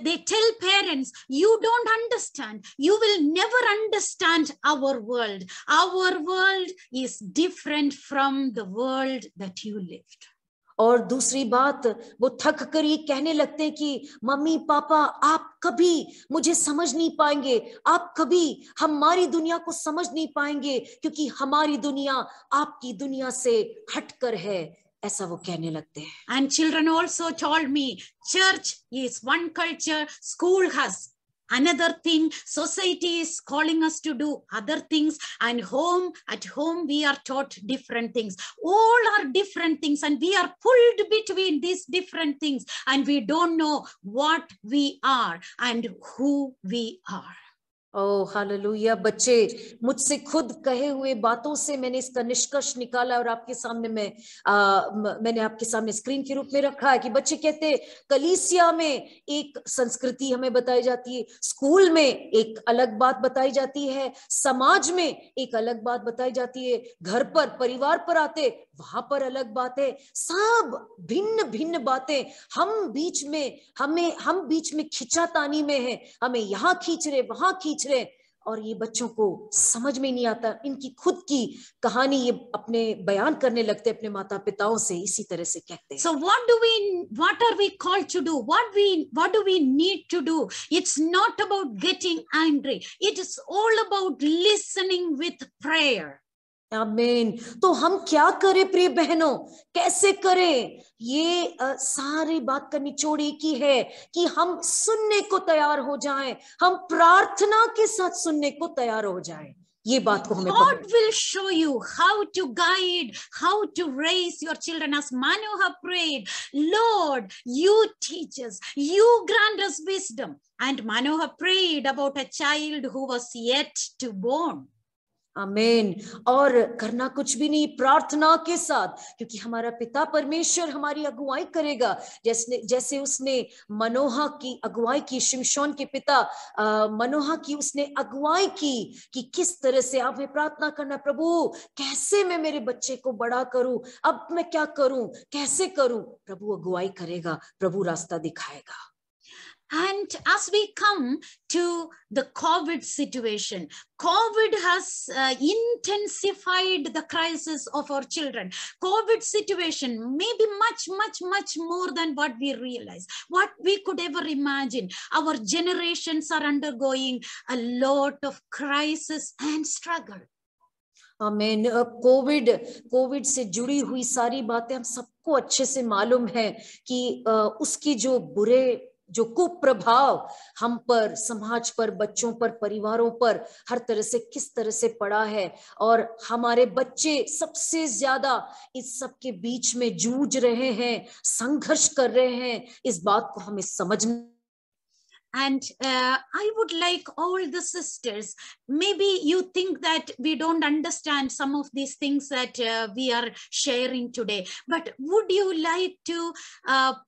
They tell parents, you don't understand. You will never understand our world. Our world is different from the world that you lived. और दूसरी बात, वो थक कर ये कहने लगते हैं कि मम्मी पापा आप कभी मुझे समझ नहीं पाएंगे, आप कभी हमारी दुनिया को समझ नहीं पाएंगे, क्योंकि हमारी दुनिया आपकी दुनिया से हटकर है, ऐसा वो कहने लगते हैं। And children also told me, church is one culture, school has another thing, society is calling us to do other things, and at home we are taught different things. All are different things, and we are pulled between these different things, and we don't know what we are and who we are. Oh hallelujah. बच्चे मुझसे खुद कहे हुए बातों से मैंने इसका निष्कर्ष निकाला और आपके सामने मैंने आपके सामने स्क्रीन के रूप में रखा है कि बच्चे कहते कलीसिया में एक संस्कृति हमें बताई जाती है, स्कूल में एक अलग बात बताई जाती है, समाज में एक अलग बात बताई जाती है, घर पर परिवार पर आते वहां पर अलग बात है, सब भिन्न भिन्न बातें। हम बीच में खिंचातानी में है, हमें यहाँ खींच रहे वहां खींच रहे, और ये बच्चों को समझ में नहीं आता। इनकी खुद की कहानी ये अपने बयान करने लगते अपने माता पिताओं से, इसी तरह से कहते हैं। So what are we called to do? What do we need to do? It's not about getting angry. It is all about listening with prayer. आमीन। तो हम क्या करें प्रिय बहनों, कैसे करें? ये सारी बात का निचोड़ एक ही है कि हम सुनने को तैयार हो जाएं, हम प्रार्थना के साथ सुनने को तैयार हो जाएं। ये बात को हमें God will show you how to guide, how to raise your children, as Manu have prayed. Lord, you teach us, you grant us wisdom. And Manu have prayed about a child who was yet to born. आमीन। और करना कुछ भी नहीं, प्रार्थना के साथ, क्योंकि हमारा पिता परमेश्वर हमारी अगुवाई करेगा। जैसे उसने मनोहा की अगुवाई की, शिमशोन के पिता मनोहा की उसने अगुवाई की कि किस तरह से आप प्रार्थना करना, प्रभु कैसे मैं मेरे बच्चे को बड़ा करूं, अब मैं क्या करूं, कैसे करूं। प्रभु अगुवाई करेगा, प्रभु रास्ता दिखाएगा। And as we come to the COVID situation, COVID has intensified the crisis of our children. COVID situation may be much more than what we realize, what we could ever imagine. Our generations are undergoing a lot of crisis and struggle. आमीन। Covid से जुड़ी हुई सारी बातें हम सबको अच्छे से मालूम है कि उसकी जो कुप्रभाव हम पर, समाज पर, बच्चों पर, परिवारों पर हर तरह से किस तरह से पड़ा है, और हमारे बच्चे सबसे ज्यादा इस सब के बीच में जूझ रहे हैं, संघर्ष कर रहे हैं। इस बात को हमें समझना। And I would like all the sisters, maybe you think that we don't understand some of these things that we are sharing today, but would you like to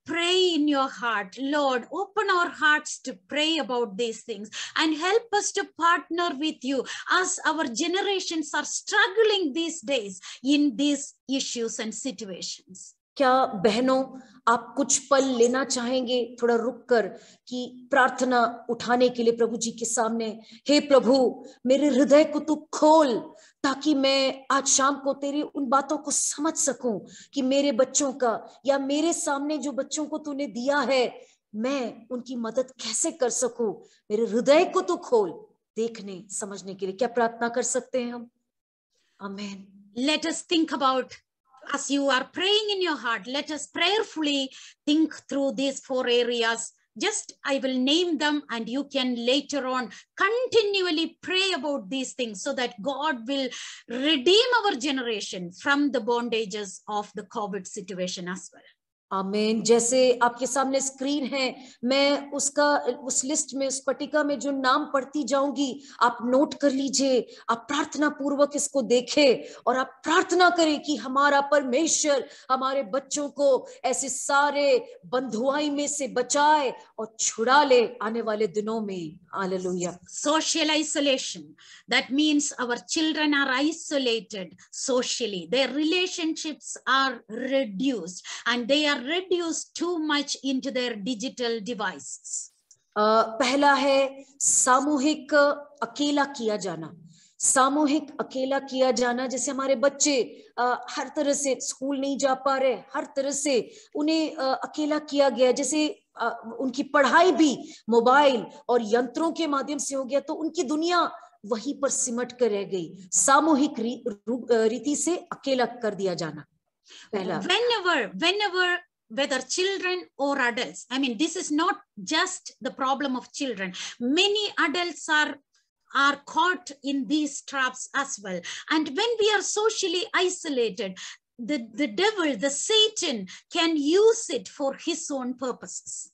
pray in your heart? Lord, open our hearts to pray about these things and help us to partner with you as our generations are struggling these days in these issues and situations. क्या बहनों आप कुछ पल लेना चाहेंगे थोड़ा रुककर कि प्रार्थना उठाने के लिए प्रभु जी के सामने? हे प्रभु, मेरे हृदय को तू खोल ताकि मैं आज शाम को तेरी उन बातों को समझ सकूं कि मेरे बच्चों का या मेरे सामने जो बच्चों को तूने दिया है, मैं उनकी मदद कैसे कर सकूं। मेरे हृदय को तू खोल देखने समझने के लिए। क्या प्रार्थना कर सकते हैं हम? आमीन। Let us think about, as you are praying in your heart, let us prayerfully think through these 4 areas. Just I will name them and you can later on continually pray about these things so that God will redeem our generation from the bondages of the COVID situation as well. आमीन। जैसे आपके सामने screen है, मैं उस list में, उस पट्टिका में जो नाम पढ़ती जाऊंगी, आप नोट कर लीजिए, आप प्रार्थना पूर्वक इसको देखें और आप प्रार्थना करें कि हमारा परमेश्वर हमारे बच्चों को ऐसे सारे बंधुआई में से बचाए और छुड़ा ले आने वाले दिनों में। Hallelujah. Social isolation, that means our children are isolated socially, their relationships are reduced and they are reduced too much into their digital devices. पहला है सामूहिक अकेला किया जाना। सामूहिक अकेला किया जाना, जैसे हमारे बच्चे हर तरह से स्कूल नहीं जा पा रहे, हर तरह से उन्हें अकेला किया गया, जैसे उनकी पढ़ाई भी मोबाइल और यंत्रों के माध्यम से हो गया, तो उनकी दुनिया वहीं पर सिमट कर रह गई। सामूहिक रीति से अकेला कर दिया जाना पहला। Whenever whether children or adults, I mean, this is not just the problem of children, many adults are caught in these traps as well. And when we are socially isolated, the devil, the Satan, can use it for his own purposes.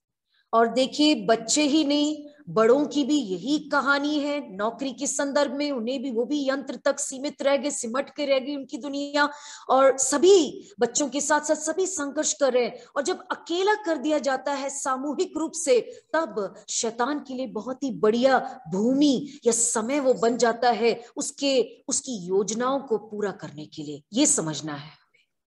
और देखिए, बच्चे ही नहीं, बड़ों की भी यही कहानी है। नौकरी के संदर्भ में उन्हें भी, वो भी यंत्र तक सीमित रह गए, सिमट के रह गई उनकी दुनिया, और सभी बच्चों के साथ साथ सभी संघर्ष कर रहे हैं। और जब अकेला कर दिया जाता है सामूहिक रूप से, तब शैतान के लिए बहुत ही बढ़िया भूमि या समय वो बन जाता है उसकी योजनाओं को पूरा करने के लिए। ये समझना है।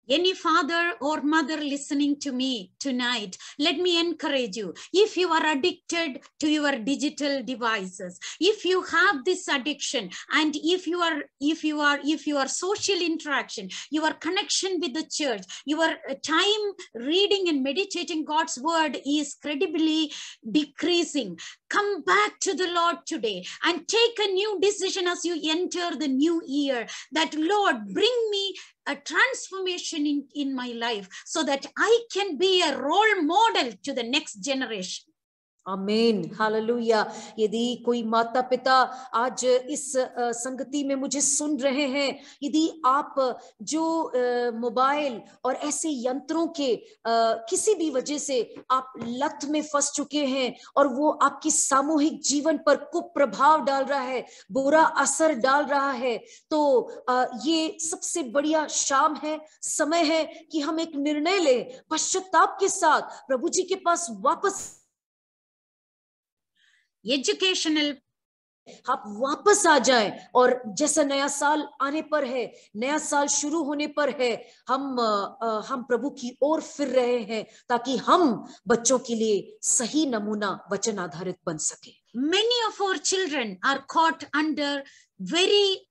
Any father or mother listening to me tonight, let me encourage you. If you are addicted to your digital devices, if you have this addiction, and if your social interaction, your connection with the church, your time reading and meditating God's word is credibly decreasing, come back to the Lord today and take a new decision as you enter the new year, that Lord, bring me a transformation in my life so that I can be a role model to the next generation. आमीन, hallelujah. यदि कोई माता पिता आज इस संगति में मुझे सुन रहे हैं, यदि आप जो मोबाइल और ऐसे यंत्रों के किसी भी वजह से आप लत में फंस चुके हैं और वो आपकी सामूहिक जीवन पर कुप्रभाव डाल रहा है, बुरा असर डाल रहा है, तो ये सबसे बढ़िया शाम है, समय है कि हम एक निर्णय लें पश्चाताप के साथ प्रभु जी के पास वापस एजुकेशनल, आप वापस आ जाएं। और जैसा नया साल आने पर है, नया साल शुरू होने पर है, हम प्रभु की ओर फिर रहे हैं ताकि हम बच्चों के लिए सही नमूना वचन आधारित बन सके। Many of our children are caught under very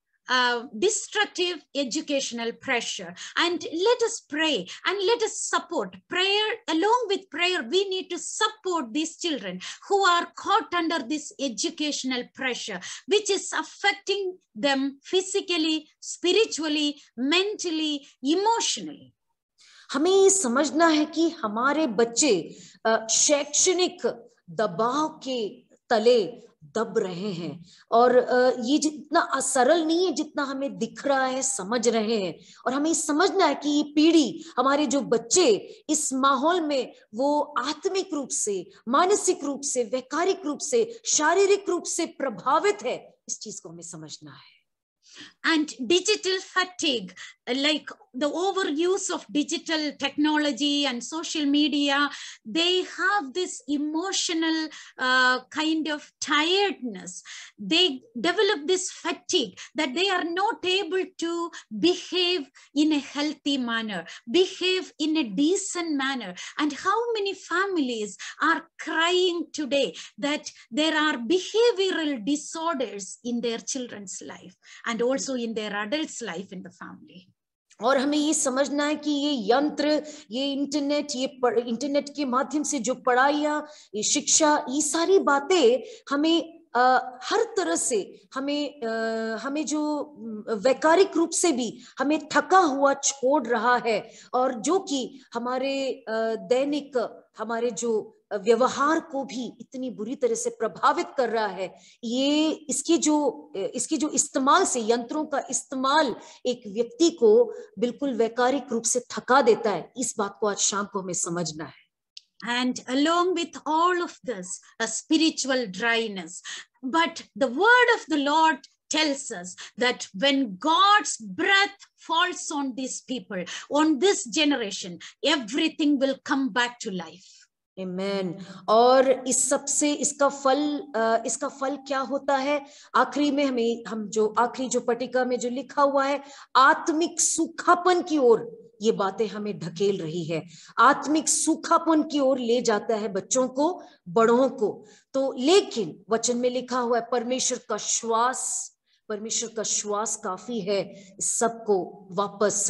destructive educational pressure, and let us pray and let us support prayer. Along with prayer, we need to support these children who are caught under this educational pressure, which is affecting them physically, spiritually, mentally, emotionally. हमें ये समझना है कि हमारे बच्चे शैक्षणिक दबाव के तले दब रहे हैं, और ये जितना सरल नहीं है जितना हमें दिख रहा है, समझ रहे हैं। और हमें समझना है कि ये पीढ़ी, हमारे जो बच्चे इस माहौल में वो आत्मिक रूप से, मानसिक रूप से, वैकारिक रूप से, शारीरिक रूप से प्रभावित है, इस चीज को हमें समझना है। And digital fatigue, like the overuse of digital technology and social media, they have this emotional kind of tiredness. They develop this fatigue that they are not able to behave in a healthy manner, behave in a decent manner. And how many families are crying today that there are behavioral disorders in their children's life and also in their adults' life in the family. और हमें ये समझना है कि ये यंत्र, ये internet के माध्यम से जो पढ़ाइयाँ, ये शिक्षा, ये सारी बातें हमें हर तरह से हमें जो वैकारिक रूप से भी हमें थका हुआ छोड़ रहा है, और जो कि हमारे दैनिक, हमारे जो व्यवहार को भी इतनी बुरी तरह से प्रभावित कर रहा है। ये इसके जो इस्तेमाल से, यंत्रों का इस्तेमाल एक व्यक्ति को बिल्कुल वैकारिक रूप से थका देता है। इस बात को आज शाम को हमें समझना है। And along with all of this, a spiritual dryness. But the word of the Lord tells us that when God's breath falls on these people, on this generation, everything will come back to life. Amen. और इस सब से इसका फल क्या होता है? आखिरी में हम जो आखिरी जो पट्टिका में जो लिखा हुआ है, आत्मिक सूखापन की ओर ये बातें हमें ढकेल रही है। आत्मिक सूखापन की ओर ले जाता है बच्चों को, बड़ों को। तो लेकिन वचन में लिखा हुआ है परमेश्वर का श्वास काफी है सबको वापस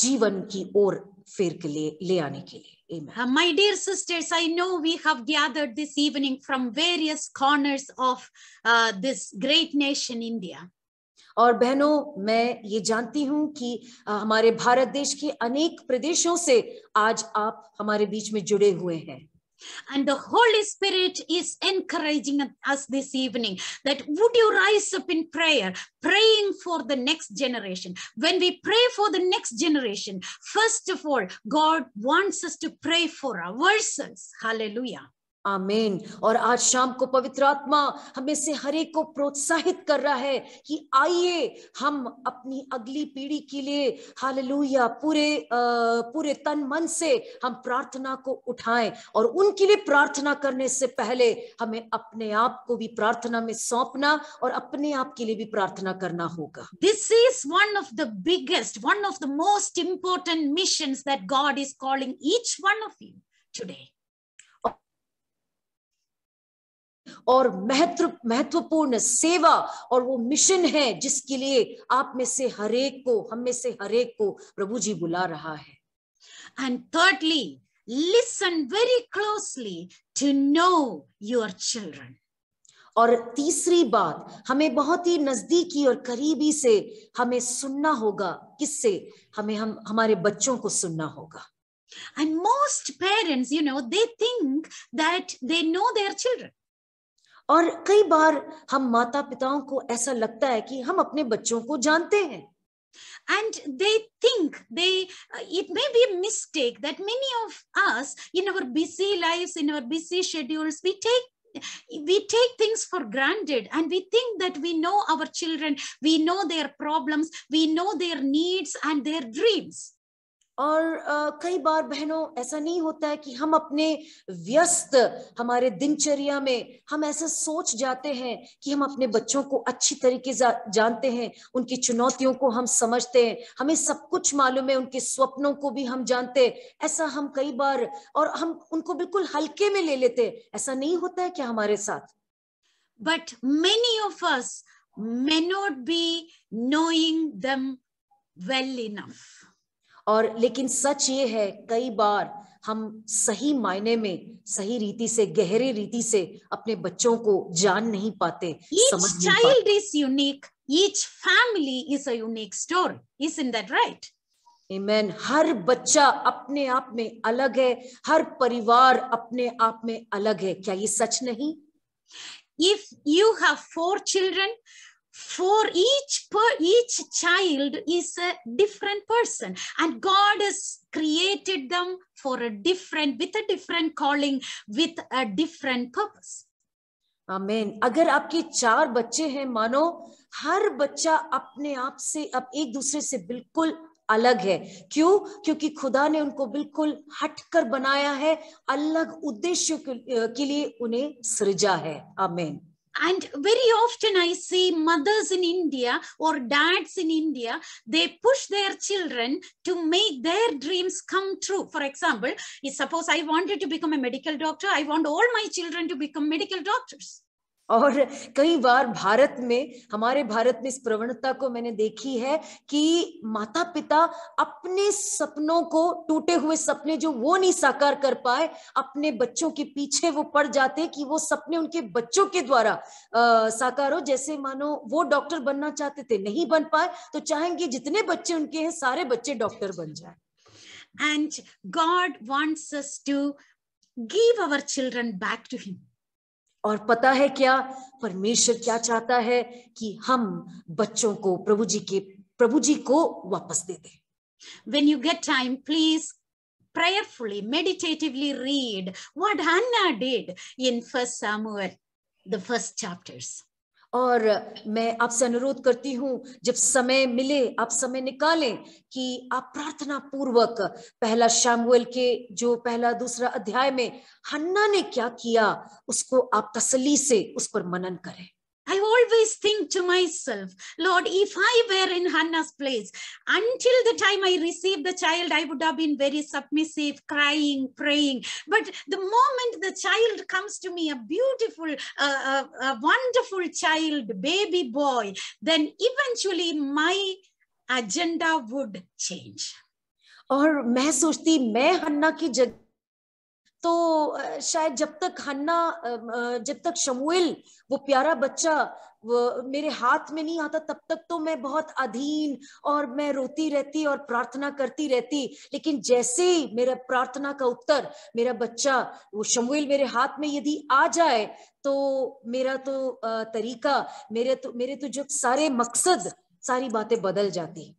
जीवन की ओर फिर के लिए ले आने के लिए। My dear sisters, I know we have gathered this evening from various corners of this great nation, India. और बहनों, मैं ये जानती हूँ कि हमारे भारत देश के अनेक प्रदेशों से आज आप हमारे बीच में जुड़े हुए हैं। And the Holy Spirit is encouraging us this evening that would you rise up in prayer, praying for the next generation. When we pray for the next generation, first of all, God wants us to pray for ourselves. Hallelujah. आमीन। और आज शाम को पवित्र आत्मा हमें से हर एक को प्रोत्साहित कर रहा है कि आइए हम अपनी अगली पीढ़ी के लिए हालेलुया पूरे तन मन से हम प्रार्थना को उठाएं। और उनके लिए प्रार्थना करने से पहले हमें अपने आप को भी प्रार्थना में सौंपना और अपने आप के लिए भी प्रार्थना करना होगा। This is one of the biggest, one of the most important missions that God is calling each one of you today. और महत्वपूर्ण सेवा और वो मिशन है जिसके लिए आप में से हरेक को, हम में से हरेक को प्रभु जी बुला रहा है। And thirdly, listen very closely to know your children. और तीसरी बात, हमें बहुत ही नजदीकी और करीबी से हमें सुनना होगा। किससे? हमारे बच्चों को सुनना होगा। And most parents, they think that they know their children. और कई बार हम माता पिताओं को ऐसा लगता है कि हम अपने बच्चों को जानते हैं। And they think it may be a mistake that many of us in our busy lives, in our busy schedules, we take things for granted and we think that we know our children, we know their problems, we know their needs and their dreams. और कई बार बहनों ऐसा नहीं होता है कि हम अपने व्यस्त हमारे दिनचर्या में हम ऐसा सोच जाते हैं कि हम अपने बच्चों को अच्छी तरीके से जानते हैं, उनकी चुनौतियों को हम समझते हैं, हमें सब कुछ मालूम है, उनके स्वप्नों को भी हम जानते हैं। ऐसा हम कई बार, और हम उनको बिल्कुल हल्के में ले लेते हैं। ऐसा नहीं होता है क्या हमारे साथ? But many of us may not be knowing them well enough. और लेकिन सच ये है, कई बार हम सही मायने में, सही रीति से, गहरे रीति से अपने बच्चों को जान नहीं पाते, समझ नहीं पाते। Each child is unique. Each family is a unique story. Isn't that right? Amen. हर बच्चा अपने आप में अलग है, हर परिवार अपने आप में अलग है। क्या ये सच नहीं? If you have 4 children, for each child is a different person, and God has created them with a different calling, with a different purpose. आमीन। अगर आपके 4 बच्चे हैं, मानो हर बच्चा अपने आप से अब एक दूसरे से बिल्कुल अलग है। क्यों? क्योंकि खुदा ने उनको बिल्कुल हटकर बनाया है, अलग उद्देश्य के लिए उन्हें सृजा है। आमीन। And very often I see mothers in India or dads in India, they push their children to make their dreams come true. For example, suppose I wanted to become a medical doctor, I want all my children to become medical doctors. और कई बार भारत में, हमारे भारत में इस प्रवणता को मैंने देखी है कि माता पिता अपने सपनों को, टूटे हुए सपने जो वो नहीं साकार कर पाए, अपने बच्चों के पीछे वो पड़ जाते कि वो सपने उनके बच्चों के द्वारा साकार हो। जैसे मानो वो डॉक्टर बनना चाहते थे, नहीं बन पाए, तो चाहेंगे जितने बच्चे उनके हैं सारे बच्चे डॉक्टर बन जाए। And God wants us to give our children back to him. और पता है क्या, परमेश्वर क्या चाहता है कि हम बच्चों को प्रभु जी को वापस दे दें। When you get time, please prayerfully, meditatively read what Hannah did in 1 Samuel, the first chapters. और मैं आपसे अनुरोध करती हूं, जब समय मिले आप समय निकालें कि आप प्रार्थना पूर्वक पहला शमूएल के जो पहला दूसरा अध्याय में हन्ना ने क्या किया उसको आप तसल्ली से उस पर मनन करें। I always think to myself, Lord, if I were in Hannah's place, until the time I received the child, I would have been very submissive, crying, praying. But the moment the child comes to me, a beautiful, a wonderful child, baby boy, then eventually my agenda would change. और मैं सोचती, मैं हन्ना की जगह तो शायद जब तक शमूएल वो प्यारा बच्चा वो मेरे हाथ में नहीं आता, तब तक तो मैं बहुत अधीन और मैं रोती रहती और प्रार्थना करती रहती। लेकिन जैसे ही मेरा प्रार्थना का उत्तर, मेरा बच्चा वो शमूएल मेरे हाथ में यदि आ जाए, तो मेरा तो तरीका, मेरे तो जो सारे मकसद, सारी बातें बदल जाती।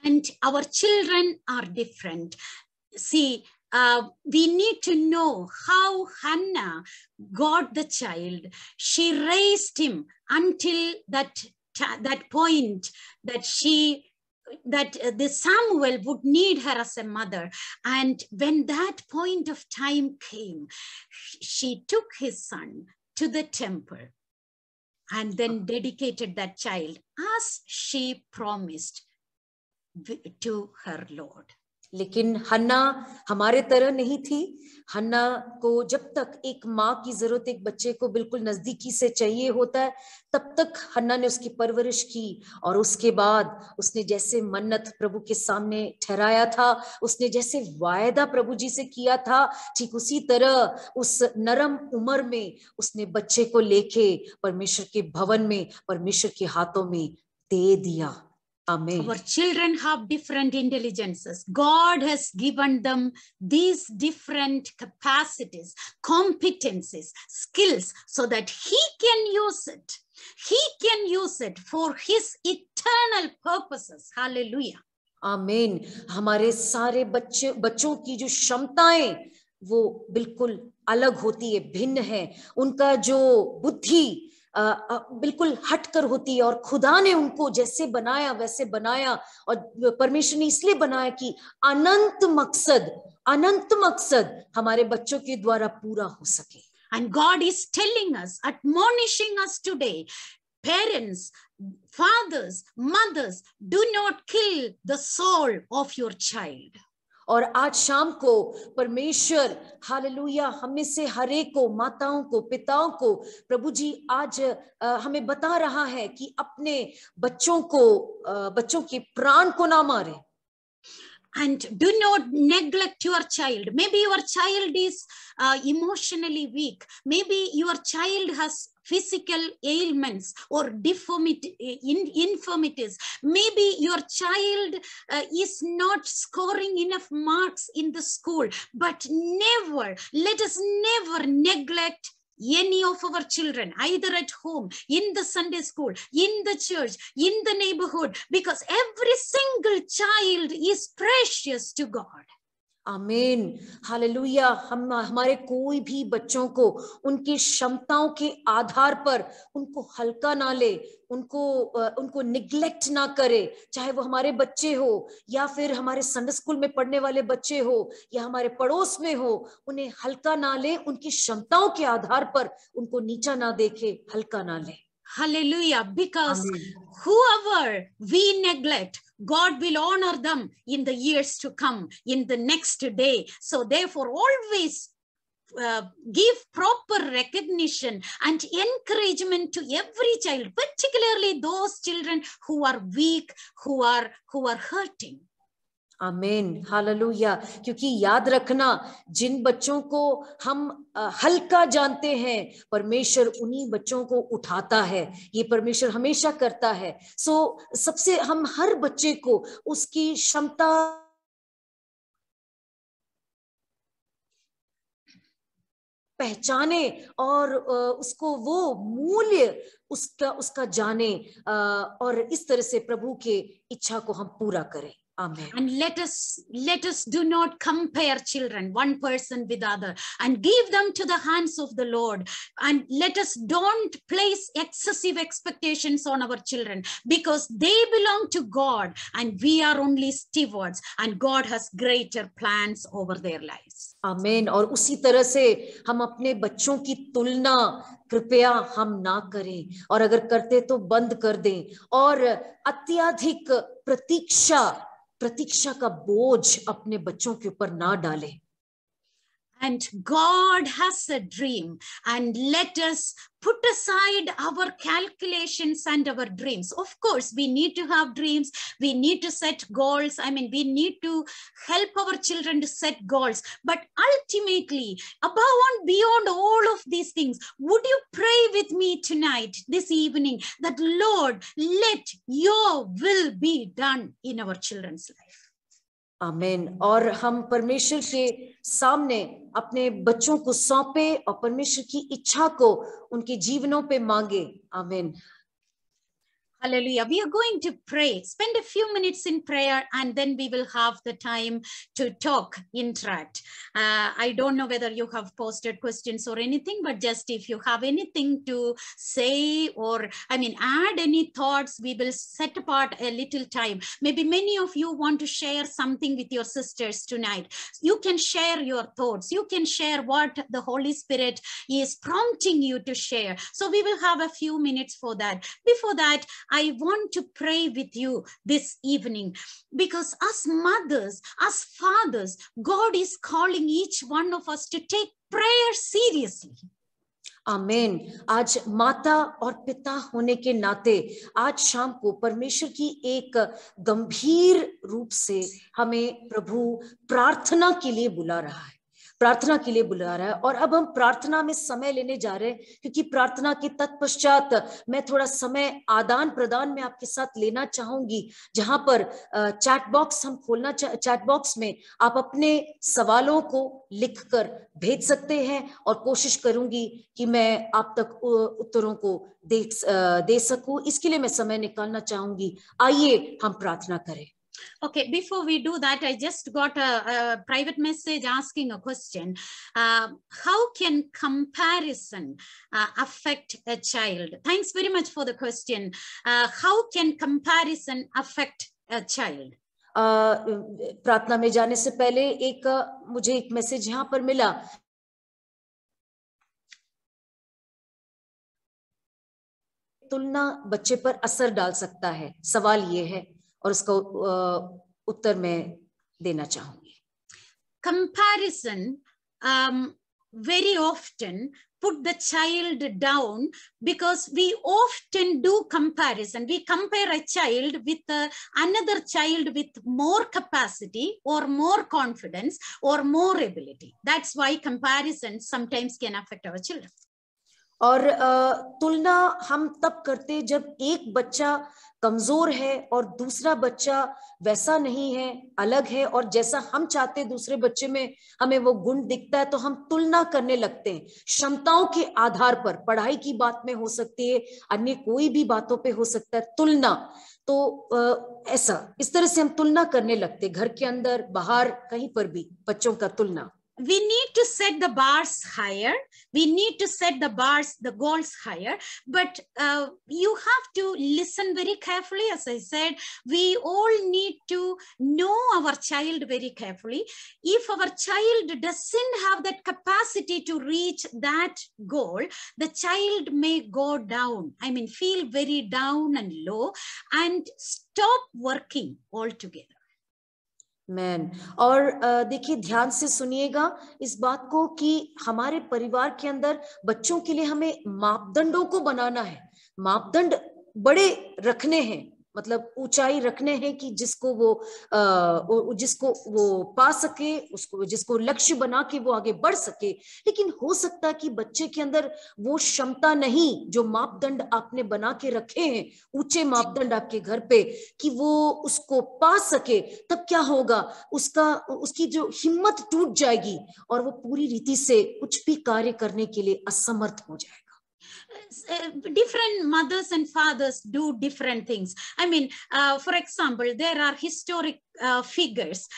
And our children are different. See, we need to know how Hannah got the child. She raised him until that point that the Samuel would need her as a mother. And when that point of time came, she took his son to the temple and then dedicated that child as she promised to her Lord. लेकिन हन्ना हमारे तरह नहीं थी। हन्ना को जब तक एक माँ की जरूरत एक बच्चे को बिल्कुल नजदीकी से चाहिए होता है, तब तक हन्ना ने उसकी परवरिश की। और उसके बाद उसने जैसे मन्नत प्रभु के सामने ठहराया था, उसने जैसे वायदा प्रभु जी से किया था, ठीक उसी तरह उस नरम उम्र में उसने बच्चे को लेके परमेश्वर के भवन में, परमेश्वर के हाथों में दे दिया। Amen. Our children have different intelligences. God has given them these different capacities, competencies, skills, so that He can use it. He can use it for His eternal purposes. Hallelujah. Amen. हमारे सारे बच्चों की जो क्षमताएं वो बिल्कुल अलग होती है, भिन्न है। उनका जो बुद्धि बिल्कुल हटकर होती है, और खुदा ने उनको जैसे बनाया वैसे बनाया। और परमेश्वर ने इसलिए बनाया कि अनंत मकसद हमारे बच्चों के द्वारा पूरा हो सके। And God is telling us, admonishing us today, parents, fathers, mothers, do not kill the soul of your child. और आज शाम को परमेश्वर हालेलुया हमें से हर एक को, माताओं को, पिताओं को, प्रभु जी आज हमें बता रहा है कि अपने बच्चों के प्राण को ना मारे। And do not neglect your child. Maybe your child is emotionally weak. Maybe your child has physical ailments or infirmities. Maybe your child is not scoring enough marks in the school. But let us never neglect any of our children, either at home, in the Sunday school, in the church, in the neighborhood, because every single child is precious to God. आमीन, hallelujah. हम हमारे कोई भी बच्चों को उनकी क्षमताओं के आधार पर उनको हल्का ना ले, उनको निग्लेक्ट ना करे, चाहे वो हमारे बच्चे हो या फिर हमारे संडे स्कूल में पढ़ने वाले बच्चे हो या हमारे पड़ोस में हो, उन्हें हल्का ना ले, उनकी क्षमताओं के आधार पर उनको नीचा ना देखे, हल्का ना ले। Hallelujah, because आमीन। whoever we neglect, God will honor them in the years to come, in the next day. So therefore, always give proper recognition and encouragement to every child, particularly those children who are weak, who are hurting. आमीन, hallelujah. क्योंकि याद रखना, जिन बच्चों को हम हल्का जानते हैं, परमेश्वर उन्हीं बच्चों को उठाता है। ये परमेश्वर हमेशा करता है। सबसे हम हर बच्चे को उसकी क्षमता पहचाने और उसको वो मूल्य उसका जाने और इस तरह से प्रभु के इच्छा को हम पूरा करें। Amen. And let us do not compare children, one person with other, and give them to the hands of the Lord. And let us don't place excessive expectations on our children, because they belong to God and we are only stewards, and God has greater plans over their lives. Amen. और उसी तरह से हम अपने बच्चों की तुलना कृपया हम ना करें, और अगर करते तो बंद कर दें, और अत्यधिक प्रतीक्षा का बोझ अपने बच्चों के ऊपर ना डालें। And God has a dream, and let us put aside our calculations and our dreams. Of course, we need to have dreams. We need to set goals. I mean, we need to help our children to set goals. But ultimately, above and beyond all of these things, would you pray with me tonight, this evening, that Lord, let your will be done in our children's life? आमीन। और हम परमेश्वर के सामने अपने बच्चों को सौंपे और परमेश्वर की इच्छा को उनके जीवनों पे मांगे। आमीन। Hallelujah. We are going to pray. Spend a few minutes in prayer, and then we will have the time to talk, interact. I don't know whether you have posted questions or anything, but just if you have anything to say or, add any thoughts, we will set apart a little time. Maybe many of you want to share something with your sisters tonight. You can share your thoughts. You can share what the Holy Spirit is prompting you to share. So we will have a few minutes for that. Before that, I want to pray with you this evening, because as mothers, as fathers, God is calling each one of us to take prayer seriously. आमीन। आज माता और पिता होने के नाते आज शाम को परमेश्वर की एक गंभीर रूप से हमें प्रभु प्रार्थना के लिए बुला रहा है, प्रार्थना के लिए बुला रहा है। और अब हम प्रार्थना में समय लेने जा रहे हैं, क्योंकि प्रार्थना के तत्पश्चात मैं थोड़ा समय आदान प्रदान में आपके साथ लेना चाहूंगी, जहां पर चैट बॉक्स हम खोलना, चैट बॉक्स में आप अपने सवालों को लिखकर भेज सकते हैं, और कोशिश करूंगी कि मैं आप तक उत्तरों को दे सकूं। इसके लिए मैं समय निकालना चाहूंगी। आइए हम प्रार्थना करें। Okay, before we do that, I just got a private message asking a question. How can comparison affect a child? Thanks very much for the question. How can comparison affect a child? प्रार्थना में जाने से पहले मुझे एक message यहाँ पर मिला। तुलना बच्चे पर असर डाल सकता है, सवाल ये है, और उसका उत्तर मैं देना चाहूंगी। Comparison very often put the child down, because we often do comparison. We compare a child with another child with more capacity or more confidence or more ability. That's why comparison sometimes can affect our children. और तुलना हम तब करते जब एक बच्चा कमजोर है और दूसरा बच्चा वैसा नहीं है, अलग है, और जैसा हम चाहते दूसरे बच्चे में हमें वो गुण दिखता है, तो हम तुलना करने लगते हैं क्षमताओं के आधार पर। पढ़ाई की बात में हो सकती है, अन्य कोई भी बातों पे हो सकता है तुलना। तो ऐसा इस तरह से हम तुलना करने लगते, घर के अंदर बाहर कहीं पर भी बच्चों का तुलना। We need to set the bars higher. We need to set the bars, the goals higher. But you have to listen very carefully. As I said, we all need to know our child very carefully. If our child doesn't have that capacity to reach that goal, the child may go down. I mean, feel very down and low and stop working altogether. Man, और देखिए ध्यान से सुनिएगा इस बात को कि हमारे परिवार के अंदर बच्चों के लिए हमें मापदंडों को बनाना है। मापदंड बड़े रखने हैं, मतलब ऊंचाई रखने हैं कि जिसको वो पा सके, उसको जिसको लक्ष्य बना के वो आगे बढ़ सके। लेकिन हो सकता है कि बच्चे के अंदर वो क्षमता नहीं, जो मापदंड आपने बना के रखे हैं, ऊंचे मापदंड आपके घर पे, कि वो उसको पा सके। तब क्या होगा, उसकी जो हिम्मत टूट जाएगी और वो पूरी रीति से कुछ भी कार्य करने के लिए असमर्थ हो जाएगा। Different mothers and fathers do different things. I mean, for example, there are historic figures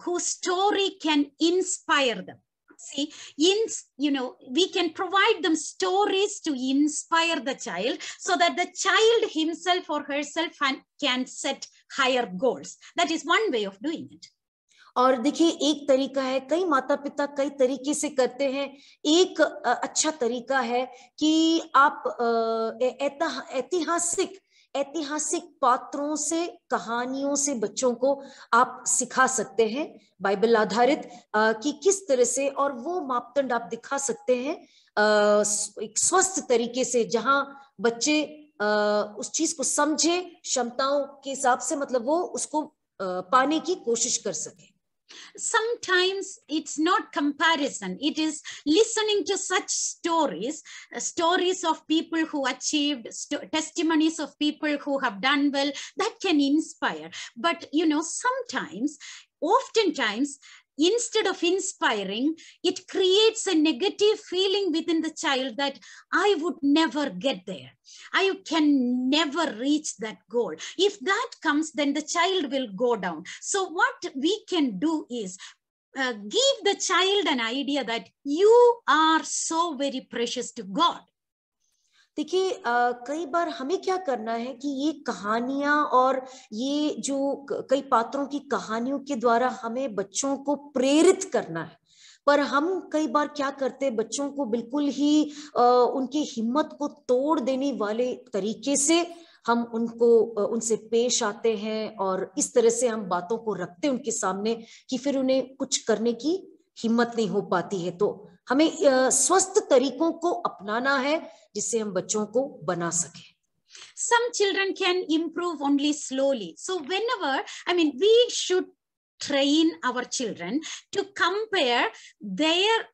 whose story can inspire them. See, we can provide them stories to inspire the child so that the child himself or herself can set higher goals. That is one way of doing it. और देखिए एक तरीका है, कई माता पिता कई तरीके से करते हैं। एक अच्छा तरीका है कि आप ऐतिहासिक पात्रों से, कहानियों से बच्चों को आप सिखा सकते हैं, बाइबल आधारित, कि किस तरह से, और वो मापदंड आप दिखा सकते हैं एक स्वस्थ तरीके से, जहां बच्चे उस चीज को समझे, क्षमताओं के हिसाब से, मतलब वो उसको पाने की कोशिश कर सके। Sometimes it's not comparison. It is listening to such stories, stories of people who achieved, testimonies of people who have done well, that can inspire. But, oftentimes, instead of inspiring, it creates a negative feeling within the child that I would never get there. I can never reach that goal. If that comes, then the child will go down. So what we can do is give the child an idea that you are so very precious to God. देखिए कई बार हमें क्या करना है कि ये कहानियां और ये जो कई पात्रों की कहानियों के द्वारा हमें बच्चों को प्रेरित करना है। पर हम कई बार क्या करते हैं, बच्चों को बिल्कुल ही उनकी हिम्मत को तोड़ देने वाले तरीके से हम उनसे पेश आते हैं, और इस तरह से हम बातों को रखते हैं उनके सामने कि फिर उन्हें कुछ करने की हिम्मत नहीं हो पाती है। तो हमें स्वस्थ तरीकों को अपनाना है जिससे हम बच्चों को बना सके। Some children can improve only slowly. So whenever, we should train our children to compare their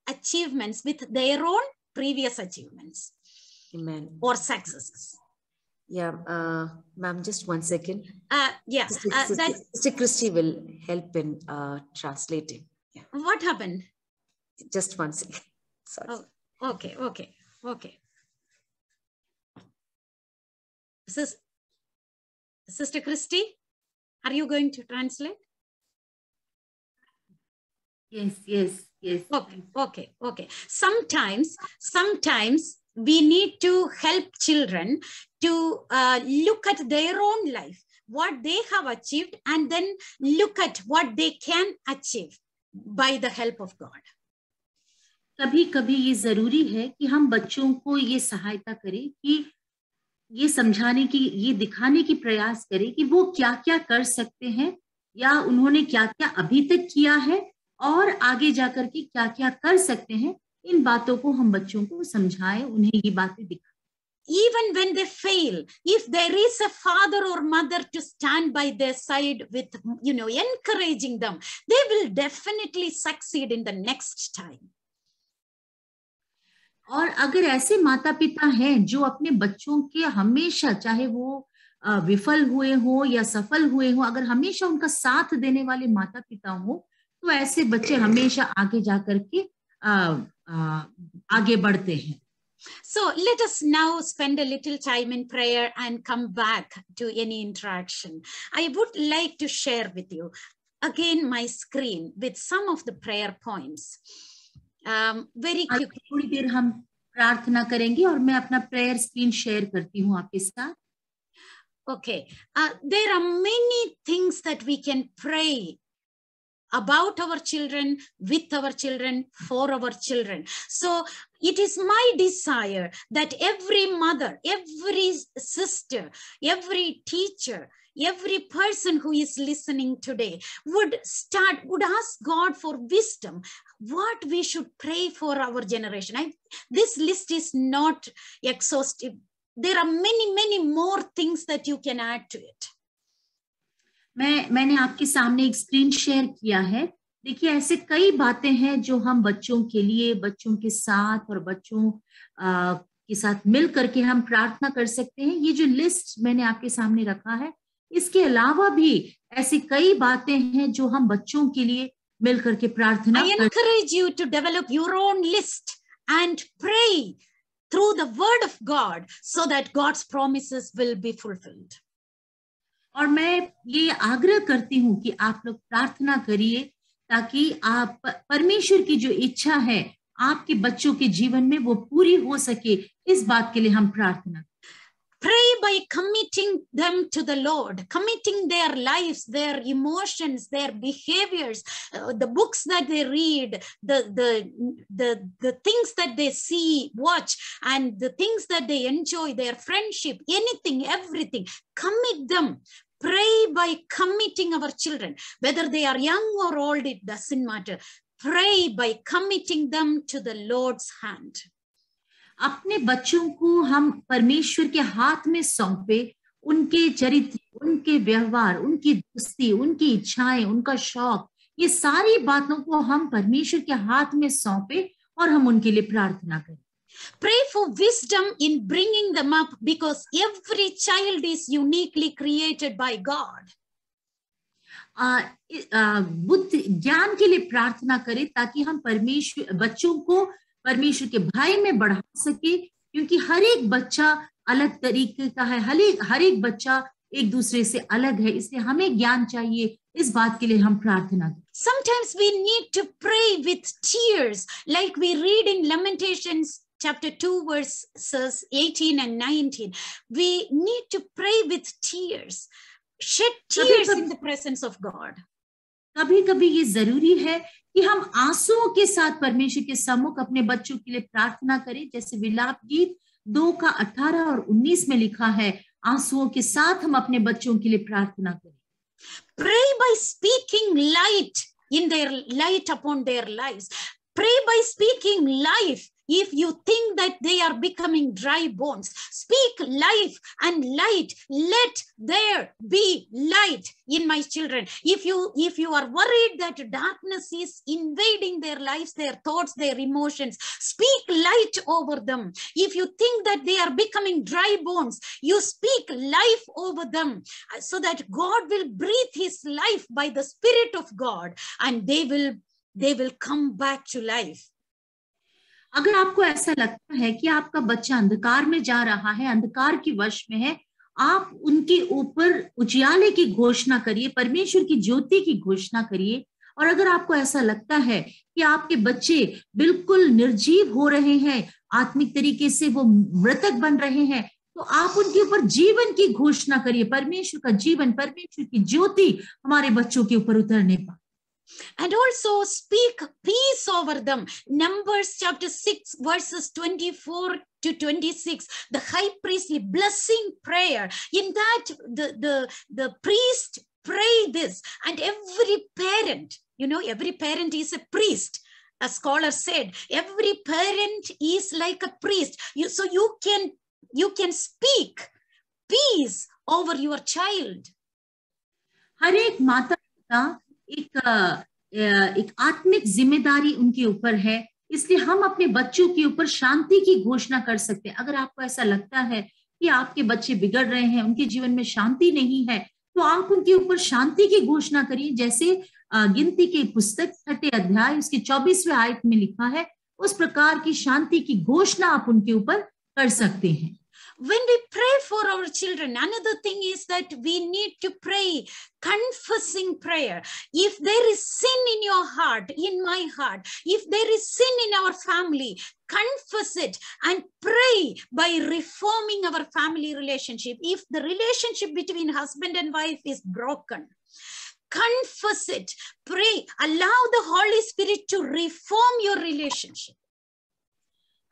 achievements with their own previous achievements. Amen. Or successes. Yeah, ma'am, just 1 second. Yeah. Sister Christy will help in translating. Yeah. What happened? Just 1 second. Sorry. Oh, okay. Sister Christy, are you going to translate? Yes. Okay. Sometimes we need to help children to look at their own life, what they have achieved, and then look at what they can achieve by the help of God. कभी कभी ये जरूरी है कि हम बच्चों को ये सहायता करें, कि ये समझाने की, ये दिखाने की प्रयास करें कि वो क्या क्या कर सकते हैं, या उन्होंने क्या क्या अभी तक किया है और आगे जाकर के क्या क्या कर सकते हैं। इन बातों को हम बच्चों को समझाएं, उन्हें ये बातें दिखाएं। Even when they fail, if there is a father or mother to stand by their side with, encouraging them, they will definitely succeed in the next time. और अगर ऐसे माता पिता हैं जो अपने बच्चों के हमेशा, चाहे वो विफल हुए हो या सफल हुए हो, अगर हमेशा उनका साथ देने वाले माता पिता हो, तो ऐसे बच्चे हमेशा आगे जाकर के आगे बढ़ते हैं. So let us now spend a little time in prayer and come back to any interaction. I would like to share with you again my screen with some of the prayer points. Very quickly. थोड़ी देर हम प्रार्थना करेंगे और मैं अपना prayer screen share करती हूँ आपके साथ. Okay, there are many things that we can pray about our children, with our children, for our children. So it is my desire that every mother, every sister, every teacher, every person who is listening today would ask God for wisdom, what we should pray for our generation. This list is not exhaustive. There are many, many more things that you can add to it. मैंने आपके सामने एक screen share किया है. देखिए, ऐसे कई बातें हैं जो हम बच्चों के लिए, बच्चों के साथ और बच्चों के साथ मिल करके हम प्रार्थना कर सकते हैं. ये जो लिस्ट मैंने आपके सामने रखा है, इसके अलावा भी ऐसी कई बातें हैं जो हम बच्चों के लिए मिल करके प्रार्थना. I encourage you to develop your own list and pray through the word of God so that God's promises will be fulfilled. और मैं ये आग्रह करती हूँ कि आप लोग प्रार्थना करिए ताकि आप परमेश्वर की जो इच्छा है आपके बच्चों के जीवन में वो पूरी हो सके. इस बात के लिए हम प्रार्थना. Pray by committing them to the Lord, committing their lives, their emotions, their behaviors, the books that they read, the things that they see, watch, and the things that they enjoy, their friendship, anything, everything. Commit them. Pray by committing our children, whether they are young or old, it doesn't matter. Pray by committing them to the Lord's hand. अपने बच्चों को हम परमेश्वर के हाथ में सौंपे. उनके चरित्र, उनके व्यवहार, उनकी दोस्ती, उनकी इच्छाएं, उनका शौक, ये सारी बातों को हम परमेश्वर के हाथ में सौंपे और हम उनके लिए प्रार्थना करें. Pray for wisdom in bringing them up because every child is uniquely created by God. बुद्धि, ज्ञान के लिए प्रार्थना करें ताकि हम परमेश्वर, बच्चों को परमेश्वर के भय में बढ़ा सके, क्योंकि हर एक बच्चा अलग तरीके का है. हर एक बच्चा एक दूसरे से अलग है, इसलिए हमें ज्ञान चाहिए. इस बात के लिए हम प्रार्थना करें. Sometimes we need to pray with tears, like we read in Lamentations chapter 2 verses 18 and 19. We need to pray with tears, shed tears in the presence of God. कभी-कभी ये जरूरी है कि हम आंसुओं के साथ परमेश्वर के सम्मुख अपने बच्चों के लिए प्रार्थना करें. जैसे विलाप गीत 2:18 और 19 में लिखा है, आंसुओं के साथ हम अपने बच्चों के लिए प्रार्थना करें. Pray by speaking light upon their lives. Pray by speaking life. If you think that they are becoming dry bones, speak life and light. Let there be light in my children. If you are worried that darkness is invading their lives, their thoughts, their emotions, speak light over them. If you think that they are becoming dry bones, you speak life over them so that God will breathe his life by the Spirit of God and they will come back to life. अगर आपको ऐसा लगता है कि आपका बच्चा अंधकार में जा रहा है, अंधकार की वश में है, आप उनके ऊपर उजियाले की घोषणा करिए, परमेश्वर की ज्योति की घोषणा करिए. और अगर आपको ऐसा लगता है कि आपके बच्चे बिल्कुल निर्जीव हो रहे हैं, आत्मिक तरीके से वो मृतक बन रहे हैं, तो आप उनके ऊपर जीवन की घोषणा करिए. परमेश्वर का जीवन, परमेश्वर की ज्योति हमारे बच्चों के ऊपर उतरने पाए. And also speak peace over them. Numbers chapter 6 verses 24 to 26, the high priestly blessing prayer. In that the priest pray this, and every parent, every parent is a priest. A scholar said, every parent is like a priest. So you can speak peace over your child. हर एक माता पिता एक आत्मिक जिम्मेदारी उनके ऊपर है. इसलिए हम अपने बच्चों के ऊपर शांति की घोषणा कर सकते हैं। अगर आपको ऐसा लगता है कि आपके बच्चे बिगड़ रहे हैं, उनके जीवन में शांति नहीं है, तो आप उनके ऊपर शांति की घोषणा करिए। जैसे गिनती की पुस्तक 6 अध्याय उसके 24वें आयत में लिखा है, उस प्रकार की शांति की घोषणा आप उनके ऊपर कर सकते हैं। When we pray for our children, another thing is that we need to pray confessing prayer. If there is sin in your heart, in my heart, if there is sin in our family, confess it and pray by reforming our family relationship. If the relationship between husband and wife is broken, confess it, pray, allow the Holy Spirit to reform your relationship.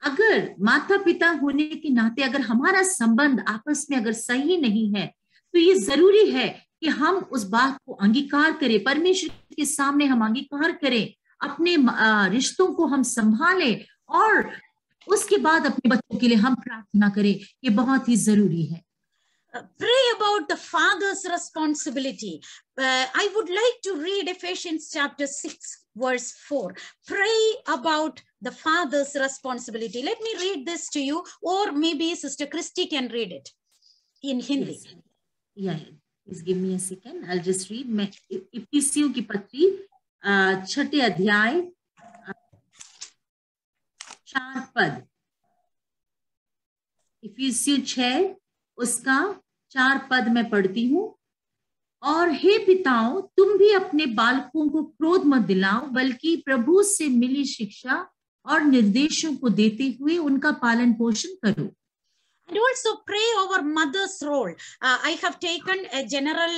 अगर माता पिता होने के नाते अगर हमारा संबंध आपस में अगर सही नहीं है, तो ये जरूरी है कि हम उस बात को अंगीकार करें, परमेश्वर के सामने हम अंगीकार करें, अपने रिश्तों को हम संभालें और उसके बाद अपने बच्चों के लिए हम प्रार्थना करें। ये बहुत ही जरूरी है। Pray about the father's responsibility. I would like to read Ephesians chapter 6 verse 4. Pray about the father's responsibility. Let me read this to you, or maybe Sister Christy can read it in Hindi. Yes. Yeah, please give me a second. I'll just read. मैं इफिसियों की पत्री 6 अध्याय 4 पद, इफिसियों 6 उसका 4 पद मैं पढ़ती हूँ। और हे पिताओं, तुम भी अपने बालकों को क्रोध मत दिलाओ, बल्कि प्रभु से मिली शिक्षा और निर्देशों को देते हुए उनका पालन पोषण करो। And also pray over mother's role. I have taken a general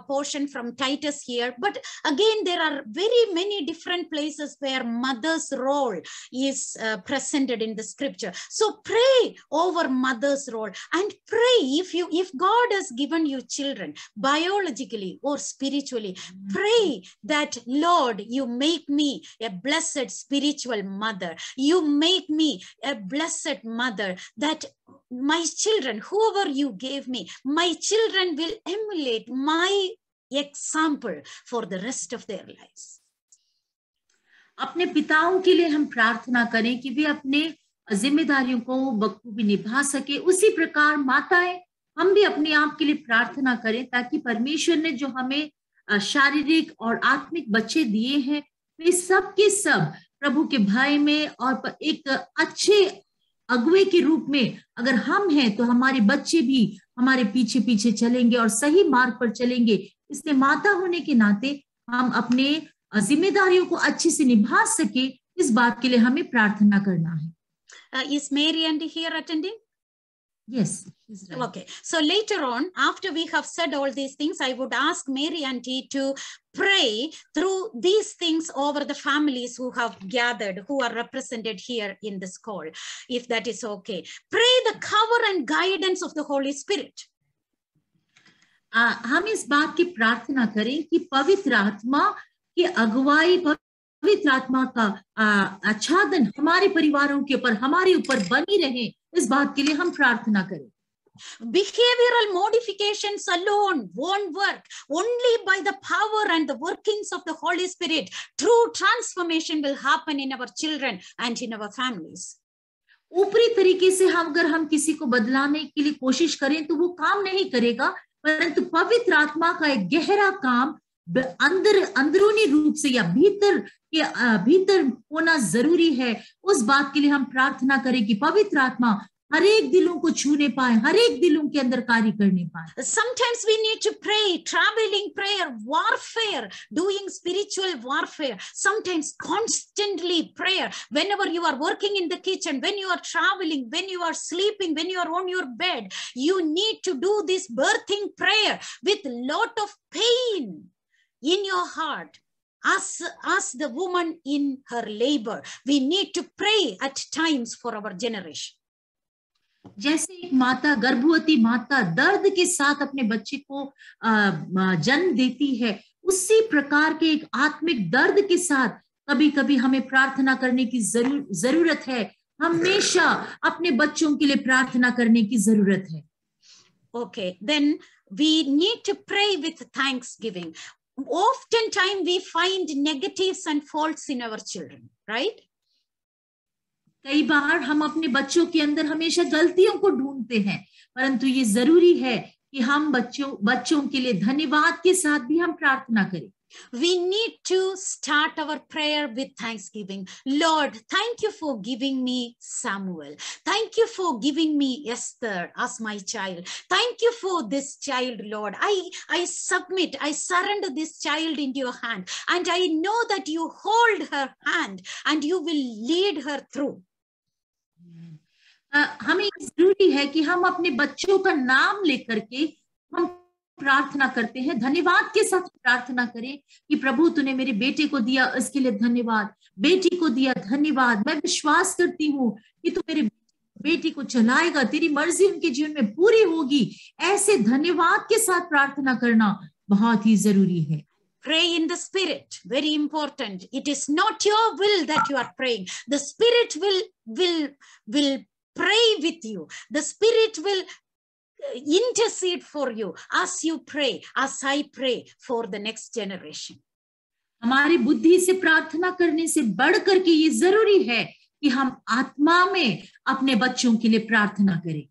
portion from Titus here, but again, there are very many different places where mother's role is presented in the scripture. So pray over mother's role and pray if God has given you children biologically or spiritually, pray that Lord, you make me a blessed spiritual mother. You make me a blessed mother, that my children, whoever you gave me, my children will emulate my example for the rest of their lives. अपने पिताओं के लिए हम प्रार्थना करें कि वे अपने जिम्मेदारियों को बखूबी निभा सके। उसी प्रकार माताएं, हम भी अपने आप के लिए प्रार्थना करें ताकि परमेश्वर ने जो हमें शारीरिक और आत्मिक बच्चे दिए हैं, वे सब के सब प्रभु के भय में और एक अच्छे अगुवे के रूप में अगर हम हैं, तो हमारे बच्चे भी हमारे पीछे पीछे चलेंगे और सही मार्ग पर चलेंगे। इसलिए माता होने के नाते हम अपने जिम्मेदारियों को अच्छे से निभा सके, इस बात के लिए हमें प्रार्थना करना है। Is Mary Auntie here attending? Yes, she's right. Okay, so later on, after we have said all these things, I would ask Mary Auntie to pray through these things over the families who have gathered, who are represented here in this call, if that is okay. Pray the cover and guidance of the Holy Spirit. हम इस बात की प्रार्थना करें कि पवित्र आत्मा की अगुवाई, पवित्र आत्मा का आच्छादन हमारे परिवारों के ऊपर, हमारे ऊपर बनी रहे, इस बात के लिए हम प्रार्थना करें। Behavioral modifications alone won't work. Only by the power and the workings of the Holy Spirit, true transformation will happen in our children and in our families. ऊपरी तरीके से अगर हम किसी को बदलाने के लिए कोशिश करें तो वो काम नहीं करेगा, परंतु पवित्र आत्मा का एक गहरा काम अंदरूनी रूप से या भीतर होना जरूरी है। उस बात के लिए हम प्रार्थना करें कि पवित्र आत्मा हर एक दिलों को छूने पाए, हर एक दिलों के अंदर कार्य करने पाए। Sometimes we need to pray, traveling prayer, warfare, doing spiritual warfare. Sometimes constantly prayer. Whenever you are working in the kitchen, when you are traveling, when you are sleeping, when you are on your bed, you need to do this birthing prayer with lot of pain in your heart. As the woman in her labor, we need to pray at times for our generation. जैसे एक माता, गर्भवती माता दर्द के साथ अपने बच्चे को जन्म देती है, उसी प्रकार के एक आत्मिक दर्द के साथ कभी कभी हमें प्रार्थना करने की जरूरत है। हमेशा अपने बच्चों के लिए प्रार्थना करने की जरूरत है। Okay, then we need to pray with thanksgiving. Oftentimes we find negatives and faults in our children, right? कई बार हम अपने बच्चों के अंदर हमेशा गलतियों को ढूंढते हैं, परंतु ये जरूरी है कि हम बच्चों के लिए धन्यवाद के साथ भी हम प्रार्थना करें। We need to start our prayer with thanksgiving. Lord, thank you for giving me Samuel. Thank you for giving me Esther as my child. Thank you for this child, Lord. I submit, I surrender this child into your hand. And I know that you hold her hand and you will lead her through. हमें जरूरी है कि हम अपने बच्चों का नाम लेकर के हम प्रार्थना करते हैं, धन्यवाद के साथ प्रार्थना करें कि प्रभु तूने मेरे बेटे को दिया, इसके लिए धन्यवाद, बेटी को दिया धन्यवाद, मैं विश्वास करती हूँ कि तू मेरे बेटी को चलाएगा, तेरी मर्जी उनके जीवन में पूरी होगी। ऐसे धन्यवाद के साथ प्रार्थना करना बहुत ही जरूरी है। Pray in the spirit, very important. It is not your will that you are praying. The spirit will pray with you. The spirit will intercede for you as you pray, as I pray for the next generation. हमारी बुद्धि से प्रार्थना करने से बढ़कर के ये जरूरी है कि हम आत्मा में अपने बच्चों के लिए प्रार्थना करें।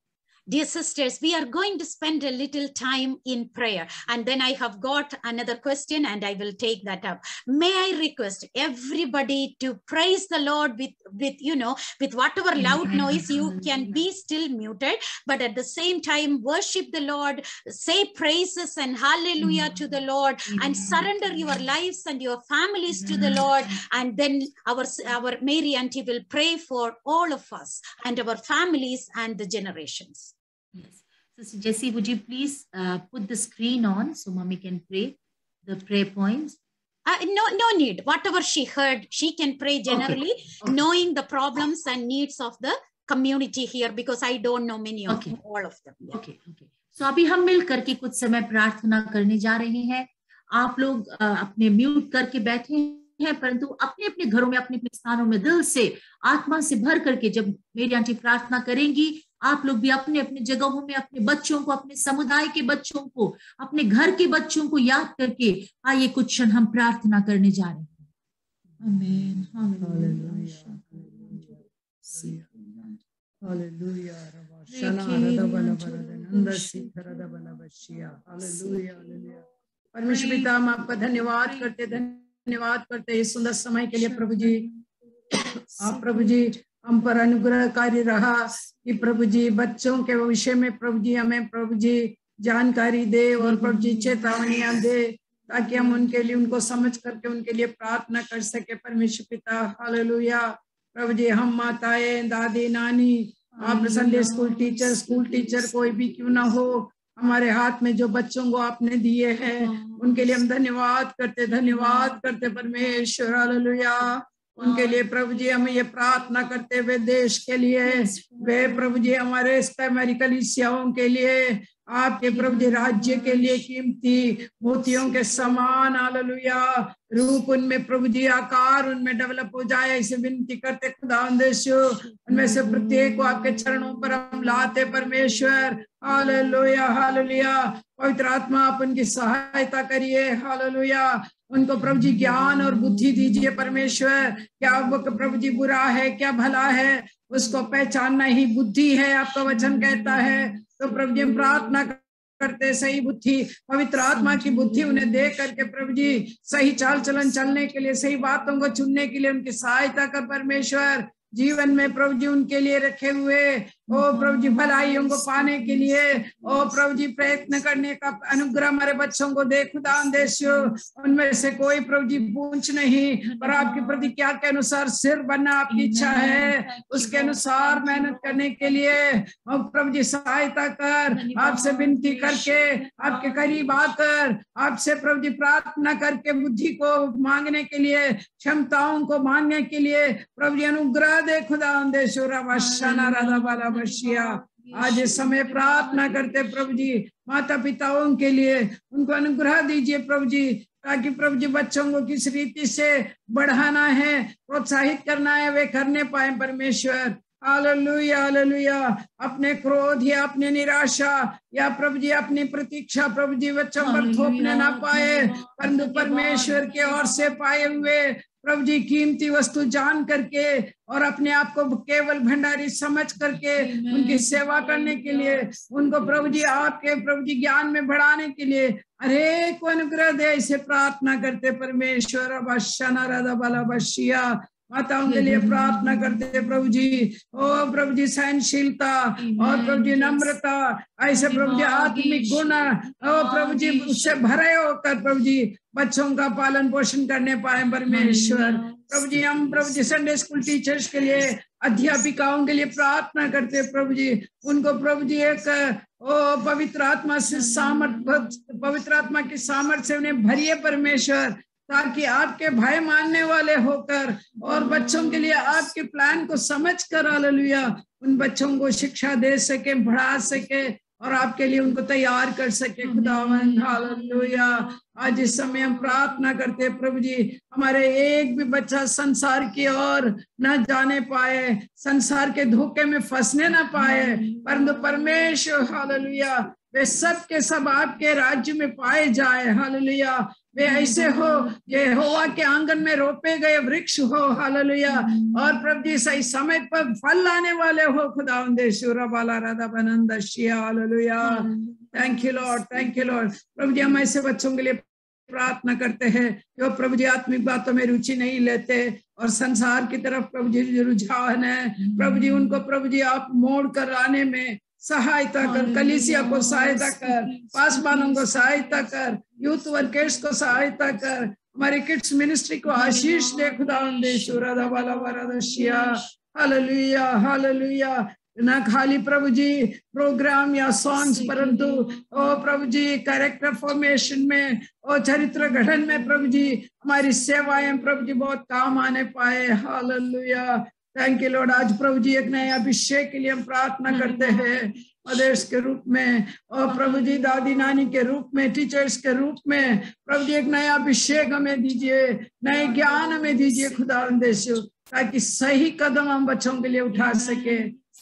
Dear sisters, we are going to spend a little time in prayer, and then I have got another question and I will take that up. May I request everybody to praise the Lord with whatever loud noise. You can be still muted, but at the same time worship the Lord, say praises and hallelujah to the Lord, and surrender your lives and your families to the Lord. And then our Mary Auntie will pray for all of us and our families and the generations. Yes. Sister Jessie, would you please put the screen on so mommy can pray the prayer points? No need. Whatever she heard, she can pray generally, okay. Knowing the problems and needs of the community here, because I don't know many of all of them. Yeah. Okay. So अभी हम मिल करके कुछ समय प्रार्थना करने जा रहे हैं। आप लोग अपने म्यूट करके बैठे हैं, परंतु अपने अपने घरों में, अपने अपने स्थानों में दिल से, आत्मा से भर करके जब मेरी आंटी प्रार्थना करेंगी, आप लोग भी अपने अपने जगहों में अपने बच्चों को, अपने समुदाय के बच्चों को, अपने घर के बच्चों को याद करके आइए कुछ क्षण हम प्रार्थना करने जा रहे हैं। आमीन। परमेश्वर पिता, हम आपका धन्यवाद करते इस सुंदर समय के लिए प्रभु जी। आप प्रभु जी हम पर अनुग्रहकारी रहा कि प्रभु जी बच्चों के विषय में प्रभु जी हमें प्रभु जी जानकारी दे और प्रभु जी चेतावनियां दे, ताकि हम उनके लिए, उनको समझ करके उनके लिए प्रार्थना कर सके। परमेश्वर पिता हालेलुया। प्रभु जी हम माताएं, दादी, नानी, आप संडे स्कूल टीचर कोई भी क्यों ना हो, हमारे हाथ में जो बच्चों को आपने दिए हैं उनके लिए हम धन्यवाद करते परमेश्वर हालेलुया। उनके लिए प्रभु जी हम ये प्रार्थना करते हुए देश के लिए, वे प्रभु जी हमारे अमेरिकन कलीसियाओं के लिए, आपके प्रभु जी राज्य के लिए कीमती मोतियों के समान हालेलुया रूप उनमें प्रभु जी आकार उनमें डेवलप हो जाए, इसे विनती करते खुदावंद। उनमें से प्रत्येक को आपके चरणों पर हम लाते परमेश्वर हालेलुया हालेलुया। पवित्र आत्मा आप उनकी सहायता करिए हालेलुया। उनको प्रभु जी ज्ञान और बुद्धि दीजिए परमेश्वर। क्या वो प्रभु जी बुरा है क्या भला है, उसको पहचानना ही बुद्धि है, आपका वचन कहता है। तो प्रभु जी प्रार्थना करते सही बुद्धि, पवित्र आत्मा की बुद्धि उन्हें दे करके प्रभु जी सही चाल चलन चलने के लिए, सही बातों को चुनने के लिए उनकी सहायता कर परमेश्वर। जीवन में प्रभु जी उनके लिए रखे हुए ओ प्रभु जी भलाइयों को पाने के लिए ओ प्रभु जी प्रयत्न करने का अनुग्रह हमारे बच्चों को दे खुदावंद। उनमें से कोई प्रभु जी पूंछ नहीं, पर आपकी प्रतिज्ञा के अनुसार सिर बनना आपकी इच्छा है, उसके अनुसार मेहनत करने के लिए और प्रभु जी सहायता कर। आपसे विनती करके आपके करीब आकर आपसे प्रभु जी प्रार्थना करके बुद्धि को मांगने के लिए, क्षमताओं को मांगने के लिए प्रभु जी अनुग्रह दे खुदावंद। आज इस समय प्रार्थना करते प्रभु जी माता पिताओं के लिए, उनको अनुग्रह दीजिए प्रभु जी, ताकि प्रभु जी बच्चों को किस रीति से बढ़ाना है, प्रोत्साहित करना है, वे करने पाए परमेश्वर। Hallelujah hallelujah. अपने क्रोध या अपने निराशा या प्रभु जी अपनी प्रतीक्षा प्रभु जी बच्चों पर थोपने ना पाए, परंतु परमेश्वर के ओर से पाए हुए प्रभु जी कीमती वस्तु जान करके और अपने आप को केवल भंडारी समझ करके उनकी सेवा करने के लिए, उनको प्रभु जी आपके प्रभु जी ज्ञान में बढ़ाने के लिए हरेक को अनुग्रह दे, इसे प्रार्थना करते परमेश्वर। माताओं के लिए प्रार्थना करते प्रभु जी, ओ प्रभु जी सहनशीलता और प्रभु जी नम्रता, ऐसे प्रभु जी आत्मिक गुण ओ प्रभु जी उससे भरे होकर प्रभु जी बच्चों का पालन पोषण करने पाए परमेश्वर। प्रभु जी हम प्रभु जी संडे स्कूल टीचर्स के लिए, अध्यापिकाओं के लिए प्रार्थना करते प्रभु जी, उनको प्रभु जी एक ओ पवित्र आत्मा से पवित्र आत्मा की सामर्थ्य से उन्हें भरिए परमेश्वर, ताकि आपके भय मानने वाले होकर और बच्चों के लिए आपके प्लान को समझ कर हालेलुया उन बच्चों को शिक्षा दे सके, बढ़ा सके और आपके लिए उनको तैयार कर सके खुदावंद। हालेलुया। आज इस समय हम प्रार्थना करते प्रभु जी, हमारे एक भी बच्चा संसार की ओर न जाने पाए, संसार के धोखे में फंसने न पाए, परंतु परमेश्वर हालेलुया वे सब के सब आपके राज्य में पाए जाए। हालेलुया वे ऐसे हो यहोवा के आंगन में रोपे गए वृक्ष हो। हालेलुया और प्रभु जी सही समय पर फल लाने वाले हो खुदावंद। Hallelujah. Thank you lord, thank you lord. प्रभु जी हम ऐसे बच्चों के लिए प्रार्थना करते हैं जो प्रभु जी आत्मिक बातों में रुचि नहीं लेते और संसार की तरफ प्रभु जी रुझान है, प्रभु जी उनको प्रभु जी आप मोड़ कर आने में सहायता कर, कलीसिया को सहायता कर, पासवानों को सहायता कर, यूथ वर्कर्स को सहायता कर, हमारे किड्स मिनिस्ट्री को आशीष दे खुदावंद। Hallelujah hallelujah. ना खाली प्रभु जी प्रोग्राम या सॉन्ग्स, परंतु ओ प्रभु जी कैरेक्टर फॉर्मेशन में और चरित्र गठन में प्रभु जी हमारी सेवाएं प्रभु जी बहुत काम आने पाए। हालेलुया। Thank you Lord. आज प्रभु जी एक नए अभिषेक के लिए हम प्रार्थना करते हैं, मदर्स के रूप में और प्रभु जी दादी नानी के रूप में, टीचर्स के रूप में प्रभु जी एक नया अभिषेक हमें दीजिए, नए ज्ञान हमें दीजिए खुदावंद यीशु, ताकि सही कदम हम बच्चों के लिए उठा सके।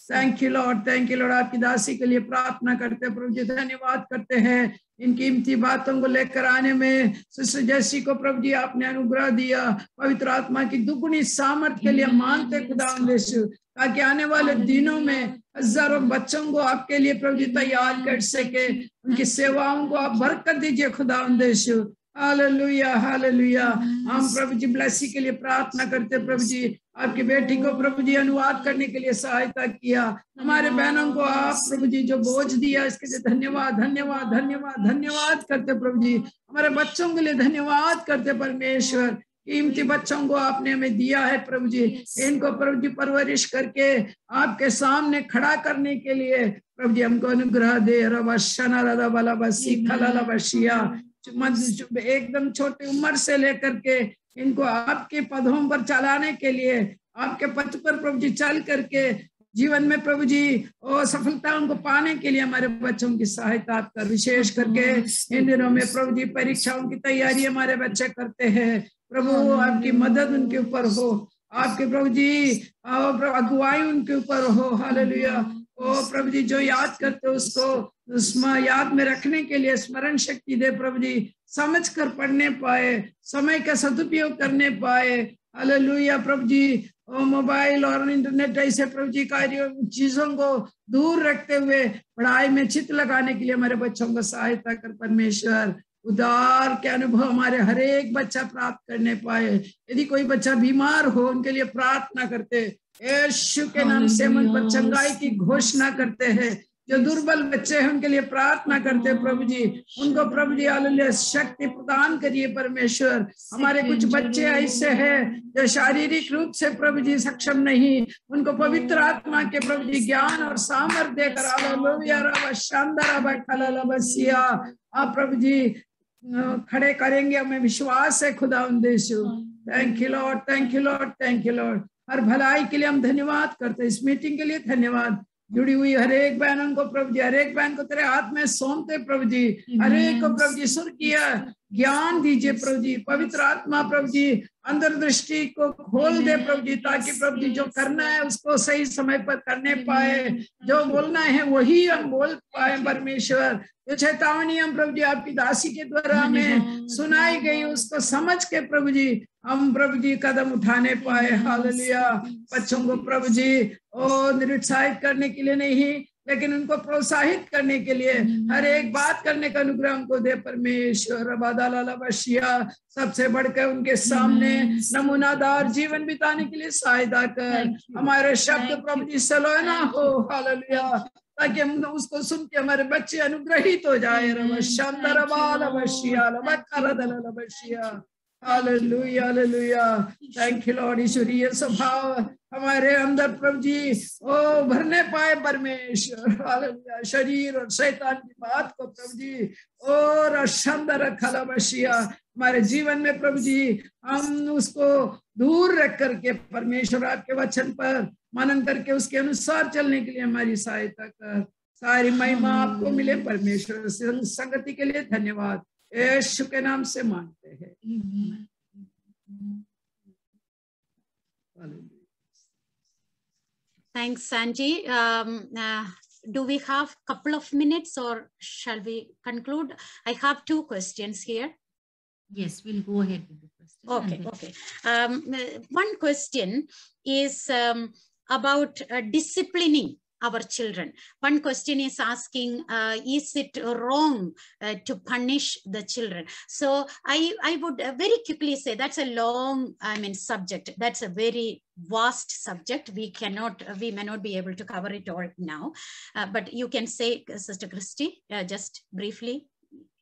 Thank you lord, thank you Lord. आपकी दासी के लिए प्रार्थना करते हैं प्रभु जी, धन्यवाद करते हैं इन कीमती बातों को लेकर आने में सिस्टर जैसी को प्रभु जी आपने अनुग्रह दिया, पवित्र आत्मा की दुगुनी सामर्थ के लिए मानते खुदावंद यीशु, ताकि आने वाले दिनों में हजारों बच्चों को आपके लिए प्रभु जी तैयार कर सके, उनकी सेवाओं को आप बरकत दीजिए खुदावंद यीशु। Hallelujah hallelujah. हम प्रभु जी ब्लेसी के लिए प्रार्थना करते प्रभु जी, आपकी बेटी को प्रभु जी अनुवाद करने के लिए सहायता किया, हमारे बहनों को आप प्रभु जी जो बोझ दिया इसके लिए धन्यवाद धन्यवाद धन्यवाद धन्यवाद करते प्रभु जी, हमारे बच्चों के लिए धन्यवाद करते परमेश्वर, कीमती बच्चों को आपने हमें दिया है प्रभु जी, इनको प्रभु जी परवरिश करके आपके सामने खड़ा करने के लिए प्रभु जी हमको अनुग्रह दे। एकदम छोटी उम्र से लेकर के इनको आपके पदों पर चलाने के लिए, आपके पथ पर प्रभु जी चल करके जीवन में प्रभु जी और सफलताओं को पाने के लिए हमारे बच्चों की सहायता आप कर। विशेष करके इन दिनों में प्रभु जी परीक्षाओं की तैयारी हमारे बच्चे करते हैं, प्रभु आपकी मदद उनके ऊपर हो, आपके प्रभु जी अगुवाई उनके ऊपर हो। हालेलुया। ओ प्रभु जी जो याद करते उसको याद में रखने के लिए स्मरण शक्ति दे प्रभु जी, समझ कर पढ़ने पाए, समय का सदुपयोग करने पाए। हालेलुया। प्रभु जी मोबाइल और इंटरनेट ऐसे प्रभु जी कार्य चीजों को दूर रखते हुए पढ़ाई में चित्त लगाने के लिए हमारे बच्चों को सहायता कर परमेश्वर। उदार के अनुभव हमारे हर एक बच्चा प्राप्त करने पाए। यदि कोई बच्चा बीमार हो उनके लिए प्रार्थना करते, यीशु के नाम से उन पर चंगाई की घोषणा करते हैं। जो दुर्बल बच्चे हैं उनके लिए प्रार्थना करते प्रभु जी, उनको प्रभु जी हालेलुया शक्ति प्रदान करिए परमेश्वर। हमारे कुछ बच्चे ऐसे हैं जो शारीरिक रूप से प्रभु जी सक्षम नहीं, उनको पवित्र आत्मा के प्रभु जी ज्ञान और सामर्थ्य देकर हालेलुया शानदार आप प्रभु जी खड़े करेंगे, हमें विश्वास है खुदावंद Yeshu. Thank you lord, thank you lord, thank you lord. हर भलाई के लिए हम धन्यवाद करते हैं, इस मीटिंग के लिए धन्यवाद। जुड़ी हुई हर एक बहनों को प्रभु जी, हर एक बहन को तेरे हाथ में सौंपते प्रभु जी, हर एक को प्रभु जी सुर किया ज्ञान दीजिए प्रभु जी। पवित्र आत्मा प्रभु जी अंतर्दृष्टि को खोल दे प्रभु जी, ताकि प्रभु जी जो करना है उसको सही समय पर करने पाए, जो बोलना है वही हम बोल पाए परमेश्वर। जो चेतावनी हम प्रभु जी आपकी दासी के द्वारा हमें सुनाई गई उसको समझ के प्रभु जी हम प्रभु जी कदम उठाने पाए। हालेलुया। बच्चों को प्रभु जी निरुत्साहित करने के लिए नहीं, लेकिन उनको प्रोत्साहित करने के लिए हर एक बात करने का अनुग्रह हमको दे परमेश्वर। बशिया सबसे बढ़कर उनके सामने नमूनादार जीवन बिताने के लिए सहायता कर। हमारे शब्द प्रभु जी सलोना हो। हालेलुया। ताकि हम उसको सुन के हमारे बच्चे अनुग्रहित हो जाए। Hallelujah hallelujah. Thank you Lord. ईश्वरीय स्वभाव हमारे अंदर प्रभु जी भरने पाए परमेश्वर। हालेलुया। शरीर और शैतान की बात को प्रभु जी और शानदार खलाबशिया हमारे जीवन में प्रभु जी हम उसको दूर रख करके परमेश्वर आपके वचन पर मनन करके उसके अनुसार चलने के लिए हमारी सहायता कर। सारी महिमा आपको मिले परमेश्वर। संगति के लिए धन्यवाद, यीशु के नाम से मांगते हैं। Thanks, Sanji. Do we have a couple of minutes or shall we conclude? I have two questions here. Yes, we'll go ahead with the question. Okay. One question is about disciplining our children. One question is asking, is it wrong to punish the children? So I would very quickly say that's a long, subject. That's a very vast subject. We may not be able to cover it all now, but you can say, Sister Christy, just briefly,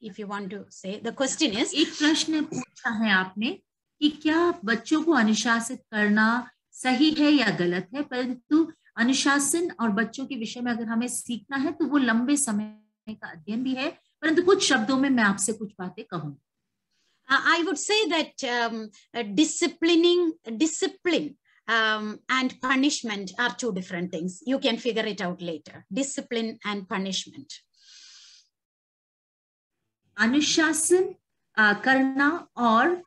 if you want to say. The question is, एक प्रश्न पूछा है आपने कि क्या बच्चों को अनुशासित करना सही है या गलत है, परंतु अनुशासन और बच्चों के विषय में अगर हमें सीखना है तो वो लंबे समय का अध्ययन भी है, परंतु कुछ शब्दों में मैं आपसे कुछ बातें कहूँ। I would say that discipline and punishment are two different things. You can figure it out later. Discipline and punishment. अनुशासन करना और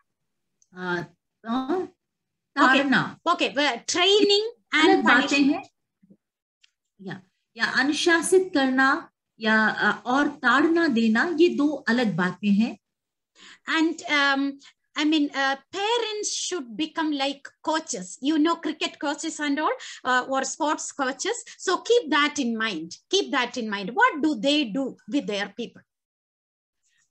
ताड़ना, okay, training and punishment. या अनुशासित करना या और ताड़ना देना, ये दो अलग बातें हैं। And parents should become like coaches, cricket coaches and all, or sports coaches. So keep that in mind. Keep that in mind. What do they do with their people?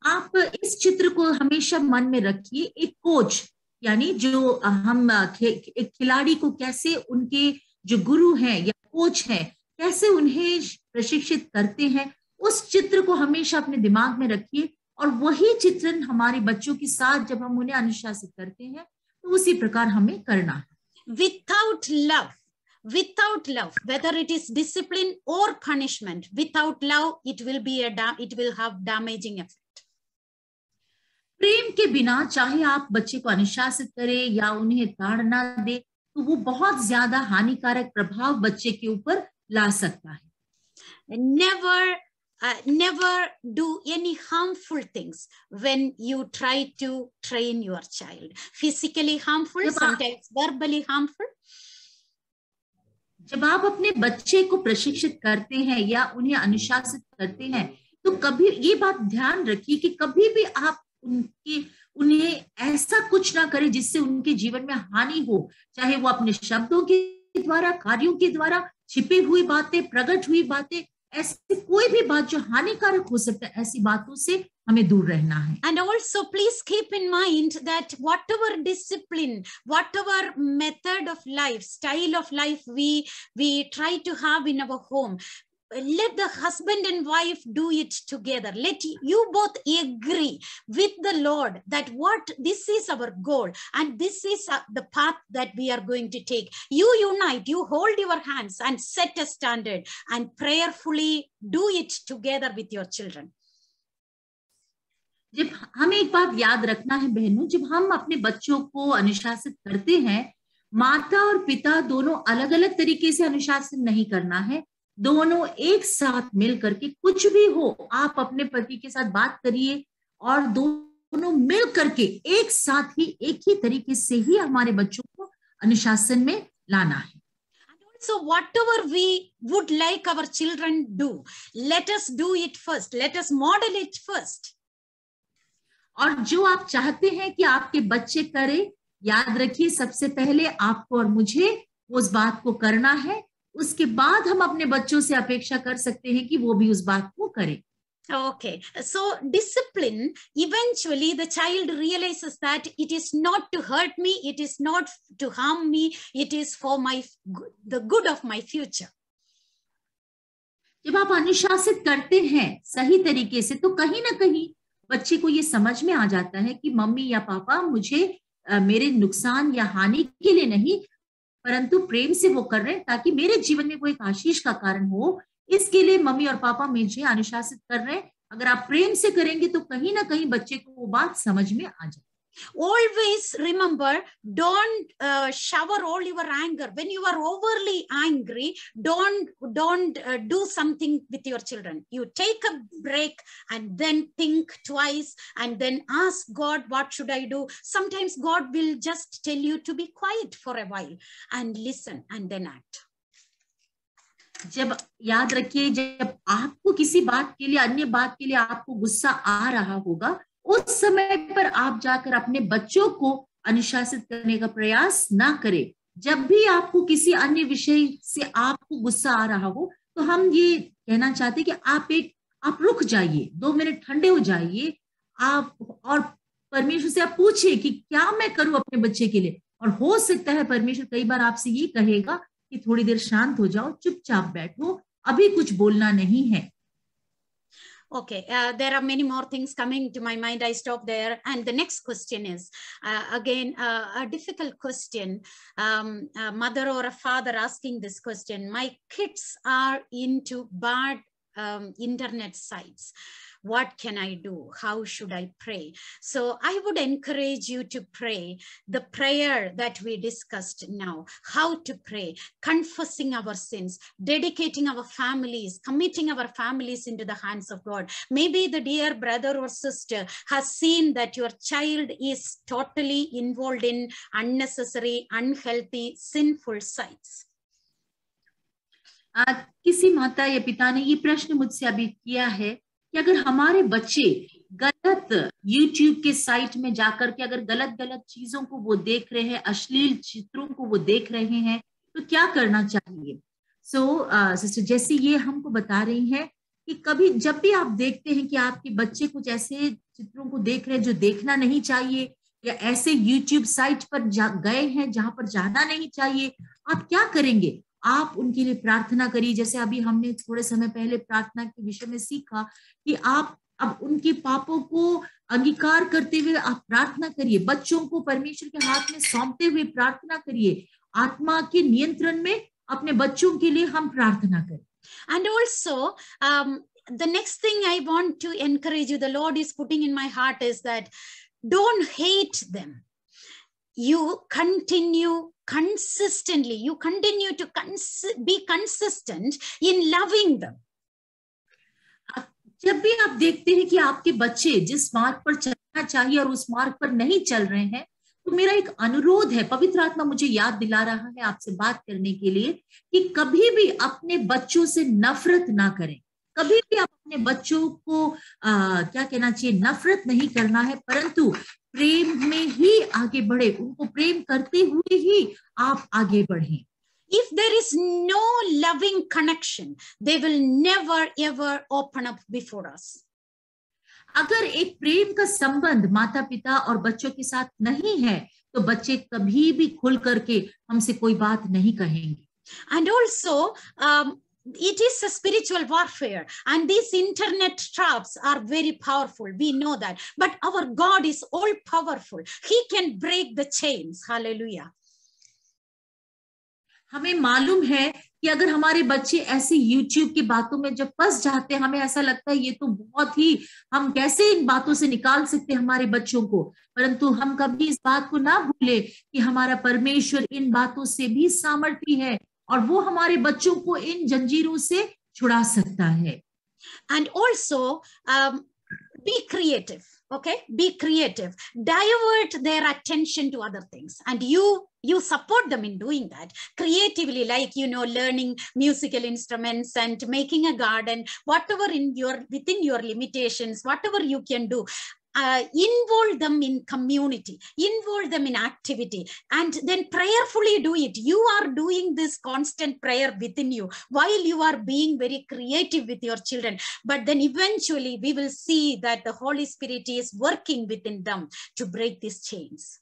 आप इस चित्र को हमेशा मन में रखिए। एक कोच यानी जो हम एक खिलाड़ी को कैसे उनके जो गुरु हैं या कोच हैं कैसे उन्हें प्रशिक्षित करते हैं, उस चित्र को हमेशा अपने दिमाग में रखिए। और वही चित्रण हमारे बच्चों के साथ जब हम उन्हें अनुशासित करते हैं तो उसी प्रकार हमें करना है। Without love, whether it is discipline or punishment, without love, it will have damaging effect. प्रेम के बिना चाहे आप बच्चे को अनुशासित करें या उन्हें ताड़ना दे तो वो बहुत ज्यादा हानिकारक प्रभाव बच्चे के ऊपर ला सकता है। Never do any harmful things when you try to train your child. Physically harmful, sometimes verbally harmful. जब आप अपने बच्चे को प्रशिक्षित करते हैं या उन्हें अनुशासित करते हैं तो कभी ये बात ध्यान रखिए कि कभी भी आप उन्हें ऐसा कुछ ना करें जिससे उनके जीवन में हानि हो, चाहे वो अपने शब्दों के द्वारा, कार्यों के द्वारा, छिपी हुई बातें, प्रकट हुई बातें, ऐसी कोई भी बात जो हानिकारक हो सकता है, ऐसी बातों से हमें दूर रहना है। And also please keep in mind that whatever discipline, whatever method of life, style of life we try to have in our home, let the husband and wife do it together. Let you both agree with the Lord that this is our goal and this is the path that we are going to take. You unite, you hold your hands and set a standard and prayerfully do it together with your children. जब हमें एक बात याद रखना है बहनों, जब हम अपने बच्चों को अनुशासित करते हैं, माता और पिता दोनों अलग अलग तरीके से अनुशासन नहीं करना है, दोनों एक साथ मिल करके कुछ भी हो आप अपने पति के साथ बात करिए और दोनों मिल करके एक साथ ही एक ही तरीके से ही हमारे बच्चों को अनुशासन में लाना है। So whatever we would like our children do, let us do it first. Let us model it first. और जो आप चाहते हैं कि आपके बच्चे करें, याद रखिए सबसे पहले आपको और मुझे उस बात को करना है, उसके बाद हम अपने बच्चों से अपेक्षा कर सकते हैं कि वो भी उस बात को करें। Okay, so discipline, eventually the child realizes that it is not to hurt me, it is not to harm me, it is for the good of my future. जब आप अनुशासित करते हैं सही तरीके से, तो कहीं ना कहीं बच्चे को ये समझ में आ जाता है कि मम्मी या पापा मुझे मेरे नुकसान या हानि के लिए नहीं, परंतु प्रेम से वो कर रहे हैं ताकि मेरे जीवन में वो एक आशीष का कारण हो। इसके लिए मम्मी और पापा मुझे अनुशासित कर रहे हैं। अगर आप प्रेम से करेंगे तो कहीं ना कहीं बच्चे को वो बात समझ में आ जाए। Always remember, don't shower all your anger. When you are overly angry, don't do something with your children. You take a break and then think twice and then ask God, what should I do? Sometimes God will just tell you to be quiet for a while and listen and then act. जब याद रखिए, जब आपको किसी बात के लिए, अन्य बात के लिए आपको गुस्सा आ रहा होगा, उस समय पर आप जाकर अपने बच्चों को अनुशासित करने का प्रयास ना करें। जब भी आपको किसी अन्य विषय से आपको गुस्सा आ रहा हो, तो हम ये कहना चाहते हैं कि आप रुक जाइए, 2 मिनट ठंडे हो जाइए, आप और परमेश्वर से आप पूछिए कि क्या मैं करूं अपने बच्चे के लिए। और हो सकता है परमेश्वर कई बार आपसे ये कहेगा कि थोड़ी देर शांत हो जाओ, चुपचाप बैठो, अभी कुछ बोलना नहीं है। Okay, there are many more things coming to my mind. I stop there. And the next question is, again, a difficult question. A mother or a father asking this question. My kids are into bad internet sites. What can I do? How should I pray? So I would encourage you to pray the prayer that we discussed now, how to pray, confessing our sins, dedicating our families, committing our families into the hands of God. Maybe the dear brother or sister has seen that your child is totally involved in unnecessary, unhealthy, sinful sites. किसी माता या पिता ने ये प्रश्न मुझसे अभी किया है कि अगर हमारे बच्चे गलत YouTube के साइट में जाकर के अगर गलत चीजों को वो देख रहे हैं, अश्लील चित्रों को वो देख रहे हैं, तो क्या करना चाहिए। सिस्टर जैसी ये हमको बता रही हैं कि कभी जब भी आप देखते हैं कि आपके बच्चे कुछ ऐसे चित्रों को देख रहे हैं जो देखना नहीं चाहिए, या ऐसे YouTube साइट पर गए हैं जहां पर जाना नहीं चाहिए, आप क्या करेंगे। आप उनके लिए प्रार्थना करिए। जैसे अभी हमने थोड़े समय पहले प्रार्थना के विषय में सीखा कि आप अब उनके पापों को अंगीकार करते हुए आप प्रार्थना करिए, बच्चों को परमेश्वर के हाथ में सौंपते हुए प्रार्थना करिए, आत्मा के नियंत्रण में अपने बच्चों के लिए हम प्रार्थना करें। And also, the next thing I want to encourage you, the Lord is putting in my heart, is that don't hate them. You continue consistently, you continue to be consistent in loving them. जब भी आप देखते हैं कि आपके बच्चे जिस मार्ग पर चलना चाहिए और उस मार्ग पर नहीं चल रहे हैं, तो मेरा एक अनुरोध है, पवित्र आत्मा मुझे याद दिला रहा है आपसे बात करने के लिए कि कभी भी अपने बच्चों से नफरत ना करें। कभी भी आप अपने बच्चों को क्या कहना चाहिए, नफरत नहीं करना है, परंतु प्रेम में ही आगे बढ़े, उनको प्रेम करते हुए ही आप आगे बढ़ें। If there is no loving connection, they will never ever open up before us. अगर एक प्रेम का संबंध माता पिता और बच्चों के साथ नहीं है, तो बच्चे कभी भी खुल करके हमसे कोई बात नहीं कहेंगे। And also, it is a spiritual warfare, and these internet traps are very powerful. We know that, but our God is all powerful. He can break the chains. Hallelujah. हमें मालूम है कि अगर हमारे बच्चे ऐसे YouTube की बातों में जब फंस जाते हैं, हमें ऐसा लगता है ये तो बहुत ही, हम कैसे इन बातों से निकाल सकते हैं हमारे बच्चों को, परंतु हम कभी इस बात को ना भूले कि हमारा परमेश्वर इन बातों से भी सामर्थी है और वो हमारे बच्चों को इन जंजीरों से छुड़ा सकता है। And also, be creative. Okay, be creative, divert their attention to other things, and you support them in doing that creatively, like, you know, learning musical instruments and making a garden, whatever within your limitations, whatever you can do. Involve them in community, involve them in activity, and then prayerfully do it. You are doing this constant prayer within you while you are being very creative with your children. But then eventually we will see that the Holy Spirit is working within them to break these chains.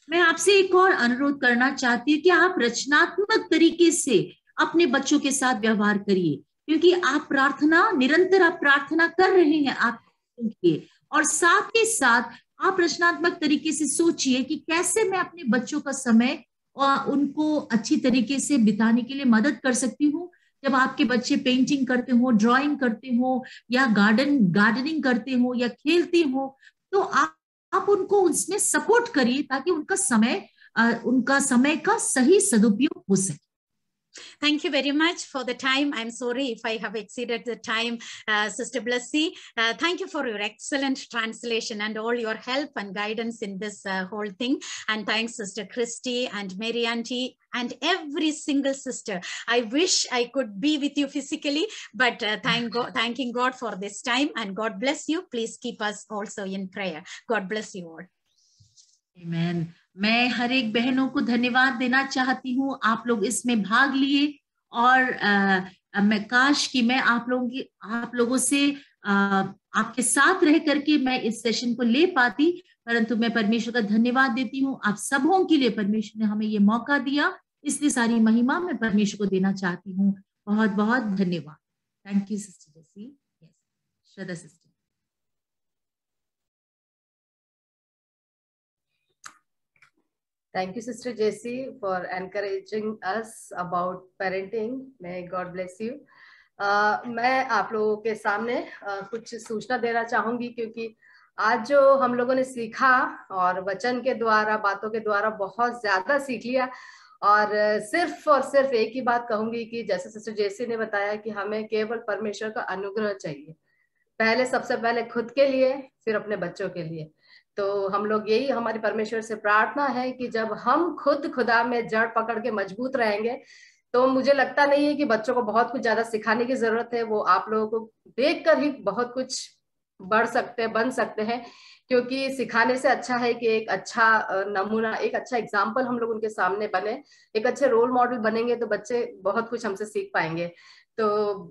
मैं आपसे एक और अनुरोध करना चाहती हूँ कि आप रचनात्मक तरीके से अपने बच्चों के साथ व्यवहार करिए, क्योंकि आप निरंतर आप प्रार्थना कर रहे हैं आप के, और साथ ही साथ आप रचनात्मक तरीके से सोचिए कि कैसे मैं अपने बच्चों का समय और उनको अच्छी तरीके से बिताने के लिए मदद कर सकती हूँ। जब आपके बच्चे पेंटिंग करते हो, ड्राइंग करते हो, या गार्डनिंग करते हो, या खेलते हो, तो आप उनको उसमें सपोर्ट करिए ताकि उनका समय का सही सदुपयोग हो सके। Thank you very much for the time. I'm sorry if I have exceeded the time, Sister Blessy. Thank you for your excellent translation and all your help and guidance in this whole thing. And thanks, Sister Christy and Mary Auntie and every single sister. I wish I could be with you physically, but thanking God for this time, and God bless you. Please keep us also in prayer. God bless you all. Amen. मैं हर एक बहनों को धन्यवाद देना चाहती हूँ, आप लोग इसमें भाग लिए, और मैं काश कि मैं आप लोगों से आपके साथ रह करके मैं इस सेशन को ले पाती, परंतु मैं परमेश्वर का धन्यवाद देती हूँ आप सबों के लिए। परमेश्वर ने हमें ये मौका दिया, इसलिए सारी महिमा मैं परमेश्वर को देना चाहती हूँ। बहुत बहुत धन्यवाद। Thank you sister Jessie. Yes, Shraddha sister. Thank you, Sister Jessie, for encouraging us about parenting. May God bless you. मैं आप लोगों के सामने कुछ सूचना देना चाहूंगी, क्योंकि आज जो हम लोगों ने सीखा और वचन के द्वारा, बातों के द्वारा बहुत ज्यादा सीख लिया, और सिर्फ एक ही बात कहूंगी कि जैसे सिस्टर जेसी ने बताया कि हमें केवल परमेश्वर का अनुग्रह चाहिए, सबसे पहले खुद के लिए, फिर अपने बच्चों के लिए। तो हम लोग यही, हमारी परमेश्वर से प्रार्थना है कि जब हम खुद खुदा में जड़ पकड़ के मजबूत रहेंगे, तो मुझे लगता नहीं है कि बच्चों को बहुत कुछ ज्यादा सिखाने की जरूरत है। वो आप लोगों को देखकर ही बहुत कुछ बन सकते हैं, क्योंकि सिखाने से अच्छा है कि एक अच्छा नमूना, एक अच्छा एग्जाम्पल हम लोग उनके सामने बने, एक अच्छे रोल मॉडल बनेंगे, तो बच्चे बहुत कुछ हमसे सीख पाएंगे। तो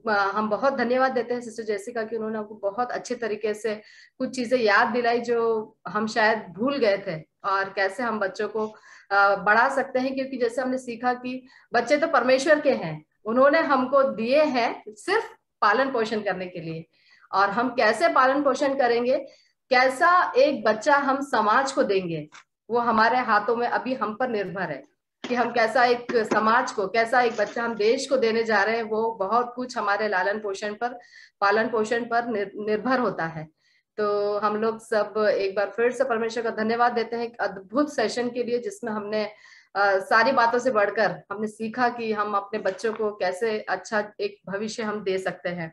हम बहुत धन्यवाद देते हैं सिस्टर जेसिका कि उन्होंने हमको बहुत अच्छे तरीके से कुछ चीजें याद दिलाई जो हम शायद भूल गए थे, और कैसे हम बच्चों को बढ़ा सकते हैं। क्योंकि जैसे हमने सीखा कि बच्चे तो परमेश्वर के हैं, उन्होंने हमको दिए हैं सिर्फ पालन पोषण करने के लिए, और हम कैसे पालन पोषण करेंगे, कैसा एक बच्चा हम समाज को देंगे, वो हमारे हाथों में अभी हम पर निर्भर है कि हम कैसा एक समाज को, कैसा एक बच्चा हम देश को देने जा रहे हैं। वो बहुत कुछ हमारे पालन पोषण पर निर्भर होता है। तो हम लोग सब एक बार फिर से परमेश्वर का धन्यवाद देते हैं एक अद्भुत सेशन के लिए, जिसमें हमने सारी बातों से बढ़कर हमने सीखा कि हम अपने बच्चों को कैसे अच्छा एक भविष्य हम दे सकते हैं।